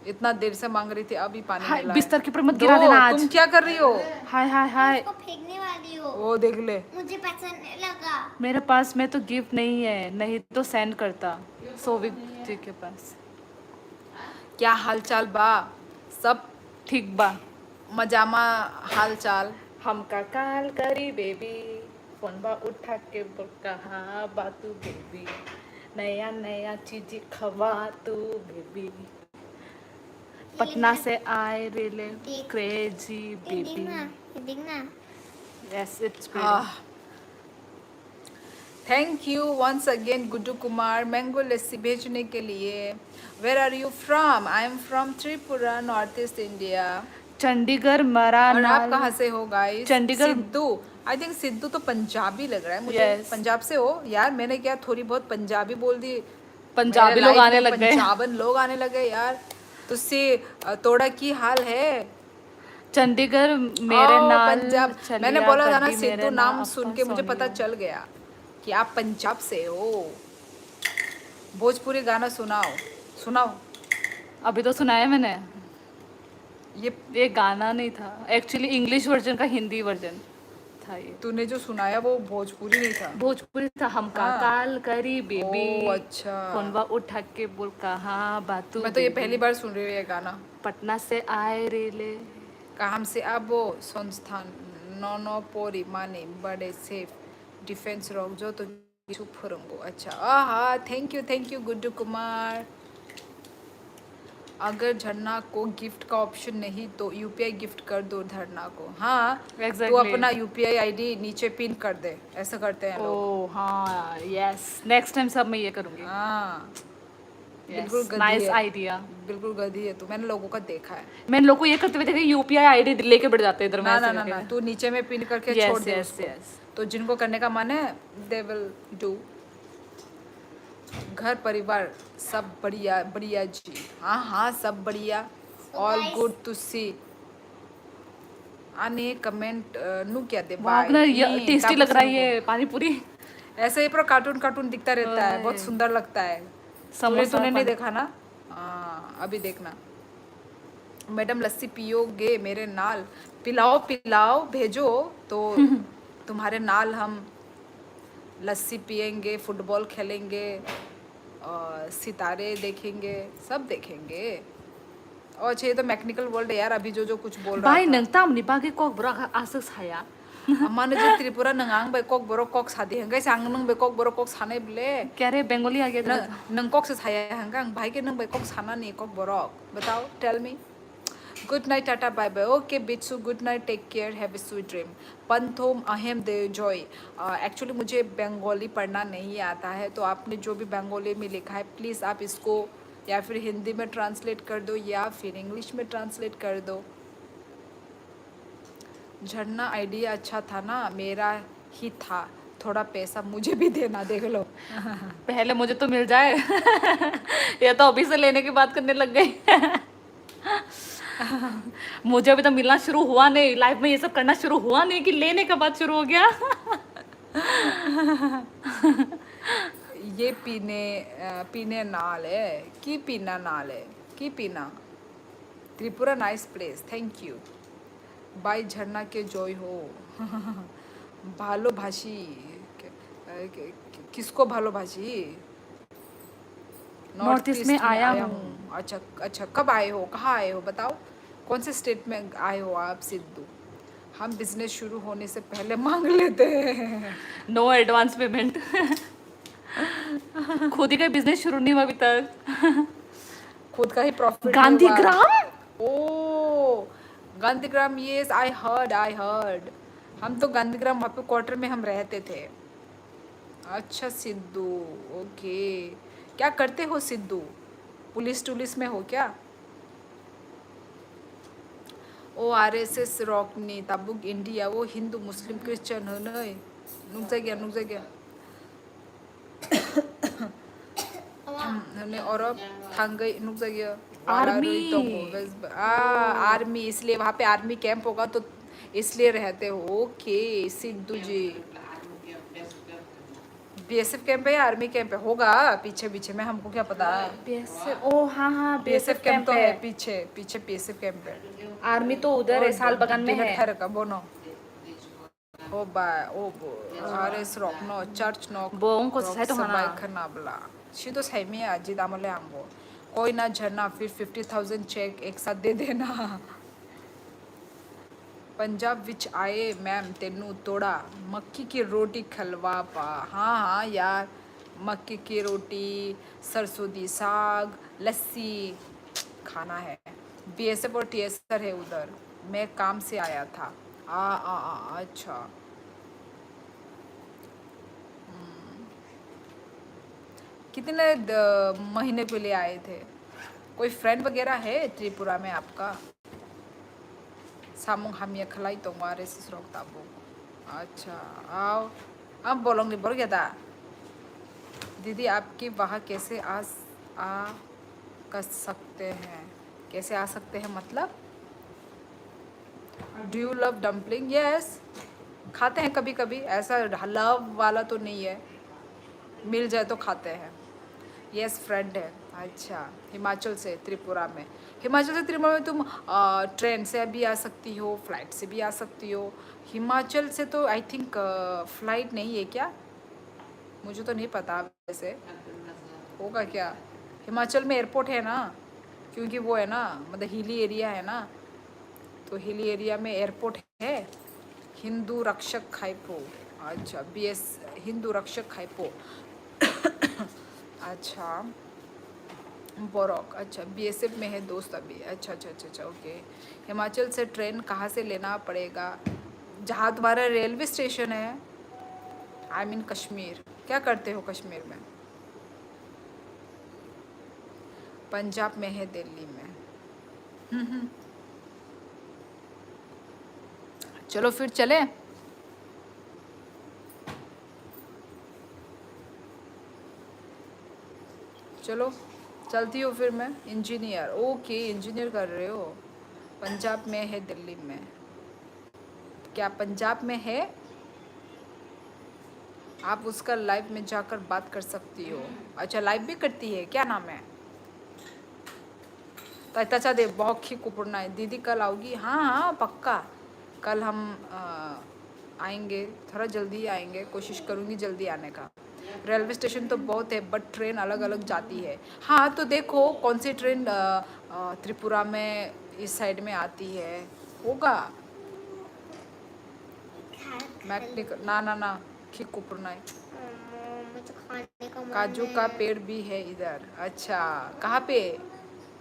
इतना देर से मांग रही थी अभी पानी मिला बिस्तर के ऊपर मत गिरा देना आज तुम क्या कर रही हो हाय फेंकने वाली हो वो देख ले मुझे पसंद नहीं लगा मेरे पास में तो गिफ्ट नहीं है नहीं तो सेंड करता सोविक जी के पास क्या हालचाल बा सब ठीक बा मजामा हालचाल हमका कॉल करी बेबी फोन बा उठा के कहा बातू बेबी नया चीज खवा तू बेबी पटना से आए रिले क्रेजी बेबी देखना yes it's thank you once again Guddu Kumar mango lassi भेजने के लिए। Where are you from? I am from Tripura, north east India. Chandigarh और आप मरानाल। कहाँ से हो guys? Chandigarh. Siddhu. I think Siddhu तो पंजाबी लग रहा है मुझे। Yes. पंजाब से हो यार? मैंने क्या थोड़ी बहुत पंजाबी बोल दी? पंजाबी मेरे लोग life आने में लग गए। पंजाबन लोग आने लगे यार। तुझसे तोड़ा की हाल है? चंडीगढ़ मेरे ओ नाल पंजाब। चलिया मैंने बोला था ना गड्डी मेरे सिद्धू, ना नाम अप्पा सुन के मुझे पता सोनिया। चल गया कि आप पंजाब से हो। भोजपुरी गाना सुनाओ, सुनाओ। अभी तो सुनाया मैंने। ये ये गाना नहीं था एक्चुअली, इंग्लिश वर्जन का हिंदी वर्जन था ये। तूने जो सुनाया वो भोजपुरी नहीं था। भोजपुरी था। हमका हाँ। काल करी बेबी, ओ अच्छा। फोनवा उठा के बोल कहाँ बातू मैं तो ये बेबी। पहली बार सुन रही हूँ ये गाना। पटना से आए रेले। काम से आबो संस्थान नौनो पोरी माने बड़े सेफ डिफेंस रख जो तो কিছু फोरंगो। अच्छा आहा, थैंक यू गुड्डू कुमार। अगर झरना को गिफ्ट का ऑप्शन नहीं तो यूपीआई गिफ्ट कर दो धरना को। हाँ Exactly. तू अपना यूपीआई आईडी नीचे पिन कर दे, ऐसा करते हैं लोग। ओ हाँ यस, नेक्स्ट टाइम सब मैं ये करूँगी। हाँ बिल्कुल यस, गधी नाइस है। आइडिया। बिल्कुल गधी है तू, मैंने लोगों का देखा है। मैंने लोग को ये करते हुए देखा, यूपीआई आईडी लेके बैठ जाते हैं इधर। ना ना ना ना, तू नीचे में पिन करके छोड़ दे यस उसको। यस। तो जिनको करने का मन है दे विल डू। घर परिवार सब बढ़िया बढ़िया जी। हाँ हाँ सब बढ़िया, ऑल guys- गुड टू सी। आने कमेंट नु क्या दे वागनर ये टेस्टी लग रहा है ये पानी पूरी। ऐसे ही पूरा कार्टून कार्टून दिखता रहता है, ओए। बहुत सुंदर लगता है। समोसा तूने नहीं पानी- देखा ना? हाँ अभी देखना। मैडम लस्सी पियोगे मेरे नाल? पिलाओ पिलाओ, भेजो तो तुम्हारे नाल हम लस्सी पियेंगे, फुटबॉल खेलेंगे और सितारे देखेंगे, सब देखेंगे। और अच्छा ये तो मैकेनिकल वर्ल्ड है यार, अभी जो जो कुछ बोल रहा भाई था। नंगता हमने बागे कॉक बरा आसक साया। माने जो त्रिपुरा नंगांग बे कॉक बरो कॉक सादी हंगे सांग नंग बे कॉक बरो कॉक साने बले क्या रे बंगाली आ गया था। नंग कॉक से छाया हंगांग भाई के नंग बे कॉक साना नहीं कॉक बरो। बताओ, tell me. Good night, tata bye bye. Okay Bitsu, good night, take care, have a sweet dream. पंथोम अहम दे जॉय। एक्चुअली मुझे बंगाली पढ़ना नहीं आता है, तो आपने जो भी बंगाली में लिखा है प्लीज़ आप इसको या फिर हिंदी में ट्रांसलेट कर दो या फिर इंग्लिश में ट्रांसलेट कर दो। झरना आइडिया अच्छा था ना, मेरा ही था, थोड़ा पैसा मुझे भी देना। देख लो पहले मुझे तो मिल जाए। ये तो अभी से लेने की बात करने लग गई। मुझे अभी तो मिलना शुरू हुआ नहीं, लाइफ में ये सब करना शुरू हुआ नहीं कि लेने का बात शुरू हो गया। ये पीने नाल है की पीना नाल है की पीना। Tripura nice place, thank you. Bye Jharna के जॉय हो। भालोभाषी किसको भालोभाषी? नॉर्थ ईस्ट में आया हूँ। अच्छा अच्छा, कब आए हो, कहाँ आए हो बताओ, कौन से स्टेट में आए हो आप सिद्धू? हम बिजनेस शुरू होने से पहले मांग लेते हैं। No advance payment. खुद ही का बिजनेस शुरू नहीं हुआ अभी तक। खुद का ही profit. Gandhigram. Oh Gandhigram, yes I heard. हम तो गांधीग्राम वहाँ पे क्वार्टर में हम रहते थे। अच्छा सिद्धू, ओके। क्या करते हो सिद्धू? पुलिस में हो क्या? ओ आरएसएस रॉकनी ताबुक इंडिया वो हिंदू मुस्लिम क्रिश्चियन हो नय नुक जाग्या हमने और थांगई नुक जाग्या आर्मी, इसलिए वहाँ पे आर्मी कैंप होगा तो इसलिए रहते हो। ओके सिद्धू जी, बीएसएफ कैंप है या आर्मी कैंप है? होगा पीछे पीछे में, हमको क्या पता। बीएसएफ, ओ हाँ हाँ बीएसएफ कैंप तो है पीछे पीछे, बीएसएफ कैंप है। आर्मी तो उधर है, साल बगान में है। है का बोनो ओ बा ओ आरएस रॉक नो चर्च नो बोंग को साइड तो सबाई हाना खना बला शी तो सही में आज दामले आंगो कोई ना झरना, फिर 50,000 चेक एक साथ दे देना। पंजाब विच आए मैम तेनू तोड़ा मक्की की रोटी खलवा पा। हाँ हाँ यार, मक्की की रोटी, सरसों दी साग, लस्सी खाना है। बीएसएफ और टीएसआर है उधर, मैं काम से आया था। अच्छा कितने महीने के लिए आए थे? कोई फ्रेंड वगैरह है त्रिपुरा में आपका? सामुंग हम ये खलाई तो मारे सिसरोक ताबू। अच्छा आओ, अब बोलोगे बोल गया था दीदी आपकी वहाँ कैसे आ कर सकते हैं? कैसे आ सकते हैं मतलब? Do you love dumpling? Yes, खाते हैं कभी कभी, ऐसा लव वाला तो नहीं है, मिल जाए तो खाते हैं। यस फ्रेंड है। अच्छा, हिमाचल से त्रिपुरा में? हिमाचल से त्रिपुरा में तुम ट्रेन से भी आ सकती हो, फ्लाइट से भी आ सकती हो। हिमाचल से तो आई थिंक फ्लाइट नहीं है क्या, मुझे तो नहीं पता वैसे, होगा क्या? हिमाचल में एयरपोर्ट है ना, क्योंकि वो है ना, मतलब हिली एरिया है ना, तो हिली एरिया में एयरपोर्ट है। हिंदू रक्षक खाइपो। अच्छा BS हिंदू रक्षक खाइपो। अच्छा बोरॉक, अच्छा BSF में है दोस्त अभी। अच्छा अच्छा अच्छा अच्छा ओके। हिमाचल से ट्रेन कहाँ से लेना पड़ेगा? जहाँ तुम्हारा रेलवे स्टेशन है। I mean Kashmir. क्या करते हो कश्मीर में? पंजाब में है, दिल्ली में। चलो फिर चले। चलो चलती हूँ फिर मैं। इंजीनियर, ओके इंजीनियर कर रहे हो। पंजाब में है, दिल्ली में? क्या पंजाब में है? आप उसका लाइव में जाकर बात कर सकती हो। अच्छा लाइव भी करती है, क्या नाम है? तचा दे बहुत खी कुपड़ना है। दीदी कल आओगी? हाँ हाँ पक्का, कल हम आएंगे, थोड़ा जल्दी ही आएंगे, कोशिश करूँगी जल्दी आने का। रेलवे स्टेशन तो बहुत है बट ट्रेन अलग अलग जाती है। हाँ तो देखो कौन सी ट्रेन त्रिपुरा में इस साइड में आती है, होगा। मैक्निक ना ना ना खी कुपड़ना है। मुझे खाने का मन काजू का पेड़ भी है इधर। अच्छा कहाँ पे?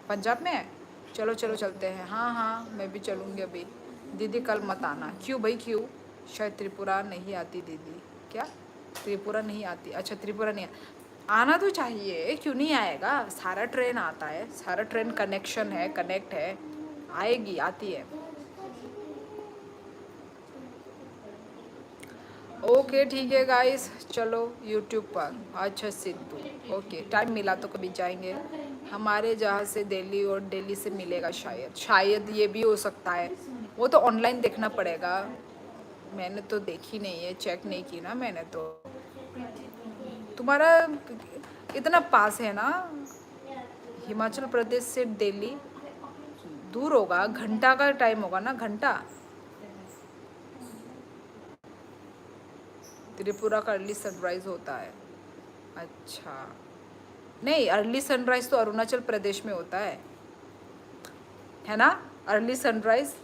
पंजाब में? चलो चलो चलते हैं। हाँ हाँ मैं भी चलूँगी अभी। दीदी कल मत आना। क्यों भाई क्यों? शायद त्रिपुरा नहीं आती दीदी। क्या त्रिपुरा नहीं आती? अच्छा त्रिपुरा नहीं आना तो चाहिए, क्यों नहीं आएगा? सारा ट्रेन आता है, सारा ट्रेन कनेक्शन है, कनेक्ट है, आएगी, आती है। ओके ठीक है गाइस, चलो यूट्यूब पर। अच्छा सिद्धू, ओके टाइम मिला तो कभी जाएंगे। हमारे जहाँ से दिल्ली और दिल्ली से मिलेगा शायद, शायद ये भी हो सकता है। वो तो ऑनलाइन देखना पड़ेगा, मैंने तो देखी नहीं है, चेक नहीं की ना मैंने तो। तुम्हारा इतना पास है ना हिमाचल प्रदेश से दिल्ली, दूर होगा, घंटा का टाइम होगा ना, घंटा। त्रिपुरा का अर्ली सनराइज होता है? अच्छा नहीं, अर्ली सनराइज तो अरुणाचल प्रदेश में होता है ना? अर्ली सनराइज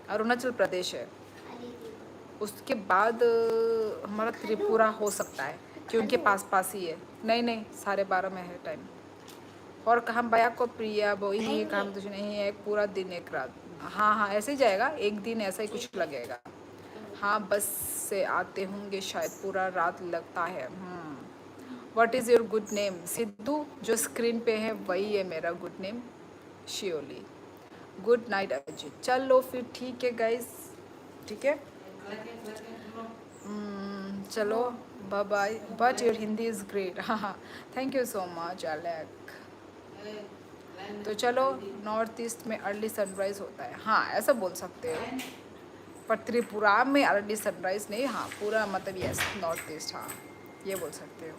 अरुणाचल प्रदेश है, उसके बाद हमारा त्रिपुरा हो सकता है क्योंकि पास पास ही है। नहीं नहीं 12:30 में है टाइम। और कहाँ बया को प्रिया वो ही काम तुझे नहीं है, एक पूरा दिन एक रात। हाँ हाँ ऐसे ही जाएगा, एक दिन ऐसा ही कुछ लगेगा। हाँ बस से आते होंगे शायद, पूरा रात लगता है। What is your good name? Siddhu जो स्क्रीन पे है वही है मेरा good name, Shiyoli. Good night Ajit. चलो फिर ठीक है गाइस, ठीक है। चलो bye bye. But your Hindi is great. हाँ हाँ थैंक यू सो मच अलैक। तो चलो नॉर्थ ईस्ट में अर्ली सनराइज होता है, हाँ ऐसा बोल सकते हो। पर त्रिपुरा में अर्ली सनराइज नहीं, हाँ पूरा मतलब यस नॉर्थ ईस्ट, हाँ ये बोल सकते हो।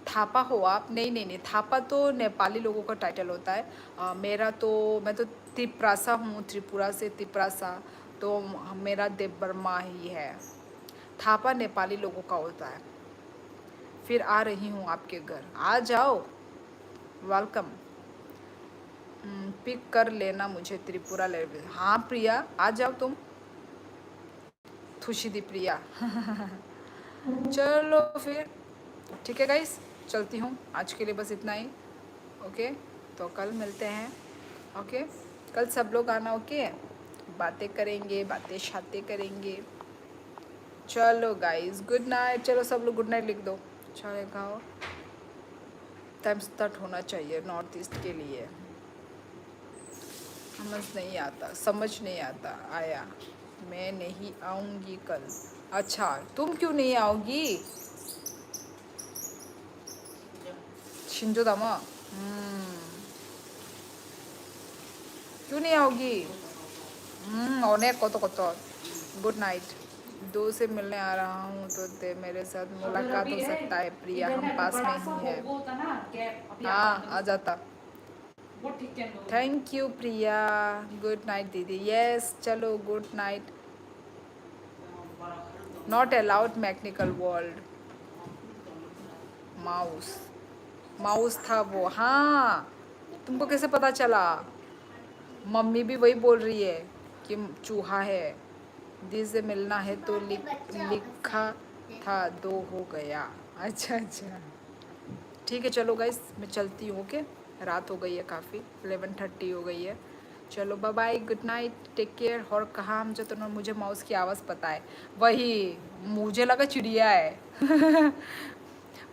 थापा हो आप? नहीं नहीं नहीं, थापा तो नेपाली लोगों का टाइटल होता है। मेरा तो, मैं तो तिप्रासा हूँ, त्रिपुरा से तिप्रासा, तो मेरा देवबर्मा ही है। थापा नेपाली लोगों का होता है। फिर आ रही हूँ आपके घर, आ जाओ, वेलकम। पिक कर लेना मुझे त्रिपुरा लेवल। हाँ प्रिया आ जाओ तुम, खुशी दी प्रिया। चलो फिर ठीक है गाइस, चलती हूँ, आज के लिए बस इतना ही। ओके तो कल मिलते हैं। ओके कल सब लोग आना, ओके बातें करेंगे, बातें शातें करेंगे। चलो गाइस गुड नाइट। चलो सब लोग गुड नाइट लिख दो। चलो खाओ। टाइम स्टार्ट होना चाहिए नॉर्थ ईस्ट के लिए। समझ नहीं आता आया। मैं नहीं आऊँगी कल। अच्छा, तुम क्यों नहीं आओगी? शिंजो दामा, क्यों नहीं आओगी? ओने कोतो। Good night. दो से मिलने आ रहा हूँ तो मेरे साथ मुलाकात हो सकता है प्रिया, हम पास में ही है। हाँ, आ जाता। Thank you Priya. Good night दीदी। यस, चलो good night. Not allowed mechanical world. Mouse था वो। हाँ, तुमको कैसे पता चला? मम्मी भी वही बोल रही है कि चूहा है। दी से मिलना है तो लिखा था, 2 हो गया। अच्छा, ठीक है, चलो गाइस मैं चलती हूँ। ओके, रात हो गई है काफ़ी, 11:30 हो गई है। चलो bye bye, good night, take care. और कहाँ हम जो तो मुझे माउस की आवाज़ पता है, वही मुझे लगा चिड़िया है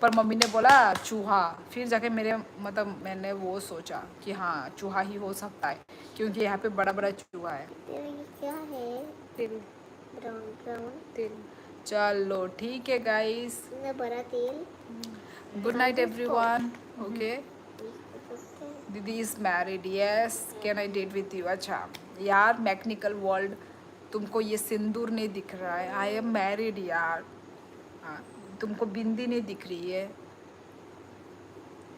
पर मम्मी ने बोला चूहा, फिर जाके मेरे मतलब मैंने वो सोचा कि हाँ चूहा ही हो सकता है क्योंकि यहाँ पे बड़ा बड़ा चूहा है। ये क्या है? तिल। ब्राउन तिल। चलो ठीक है गाइस, मैं बड़ा तेल। Good night everyone. ओके, दीदी is married. Yes, can I date with you? अच्छा यार, मैकेनिकल वर्ल्ड, तुमको ये सिंदूर नहीं दिख रहा है, आई एम मैरिड यार। हाँ, तुमको बिंदी नहीं दिख रही है,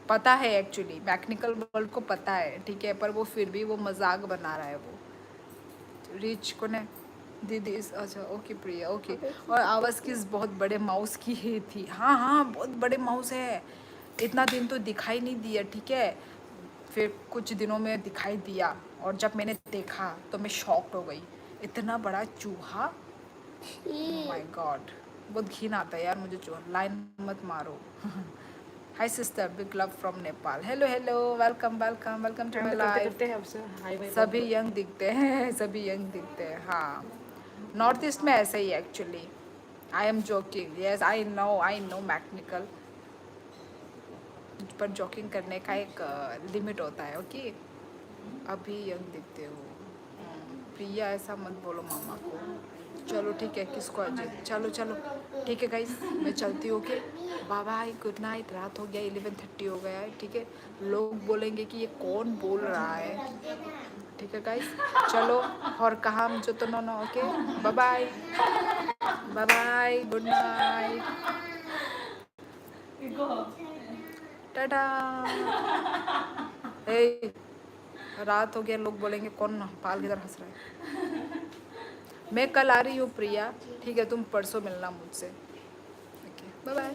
पता है एक्चुअली मैकेनिकल वर्ल्ड को पता है, ठीक है, पर वो फिर भी वो मजाक बना रहा है। वो रिच को ने दीदी अच्छा ओके प्रिया, ओके। और आवाज़ किस बहुत बड़े माउस की ही थी? हाँ, बहुत बड़े माउस है, इतना दिन तो दिखाई नहीं दिया, ठीक है, फिर कुछ दिनों में दिखाई दिया और जब मैंने देखा तो मैं शॉक्ड हो गई, इतना बड़ा चूहा। माय गॉड, बहुत घिन आता है यार मुझे चूहा। लाइन मत मारो hi sister, big love from Nepal. Hello welcome to my life. सभी यंग दिखते हैं, हाँ, नॉर्थ ईस्ट में ऐसे ही actually. I am joking, yes I know mechanical, पर जोकिंग करने का एक लिमिट होता है। ओके, अभी यंग दिखते हो। प्रिया ऐसा मत बोलो मामा को। चलो ठीक है, किसको अजीत। चलो ठीक है गाइस, मैं चलती हूँ। Okay, bye bye, good night. रात हो गया, 11:30 हो गया है, ठीक है। लोग बोलेंगे कि ये कौन बोल रहा है, ठीक है गाइस। चलो, और कहा हम जो तो no. Okay, bye bye, good night, tata. ए, रात हो गया, लोग बोलेंगे कौन पाल की तरह हंस रहा है। मैं कल आ रही हूँ प्रिया, ठीक है, तुम परसों मिलना मुझसे। Okay, bye bye.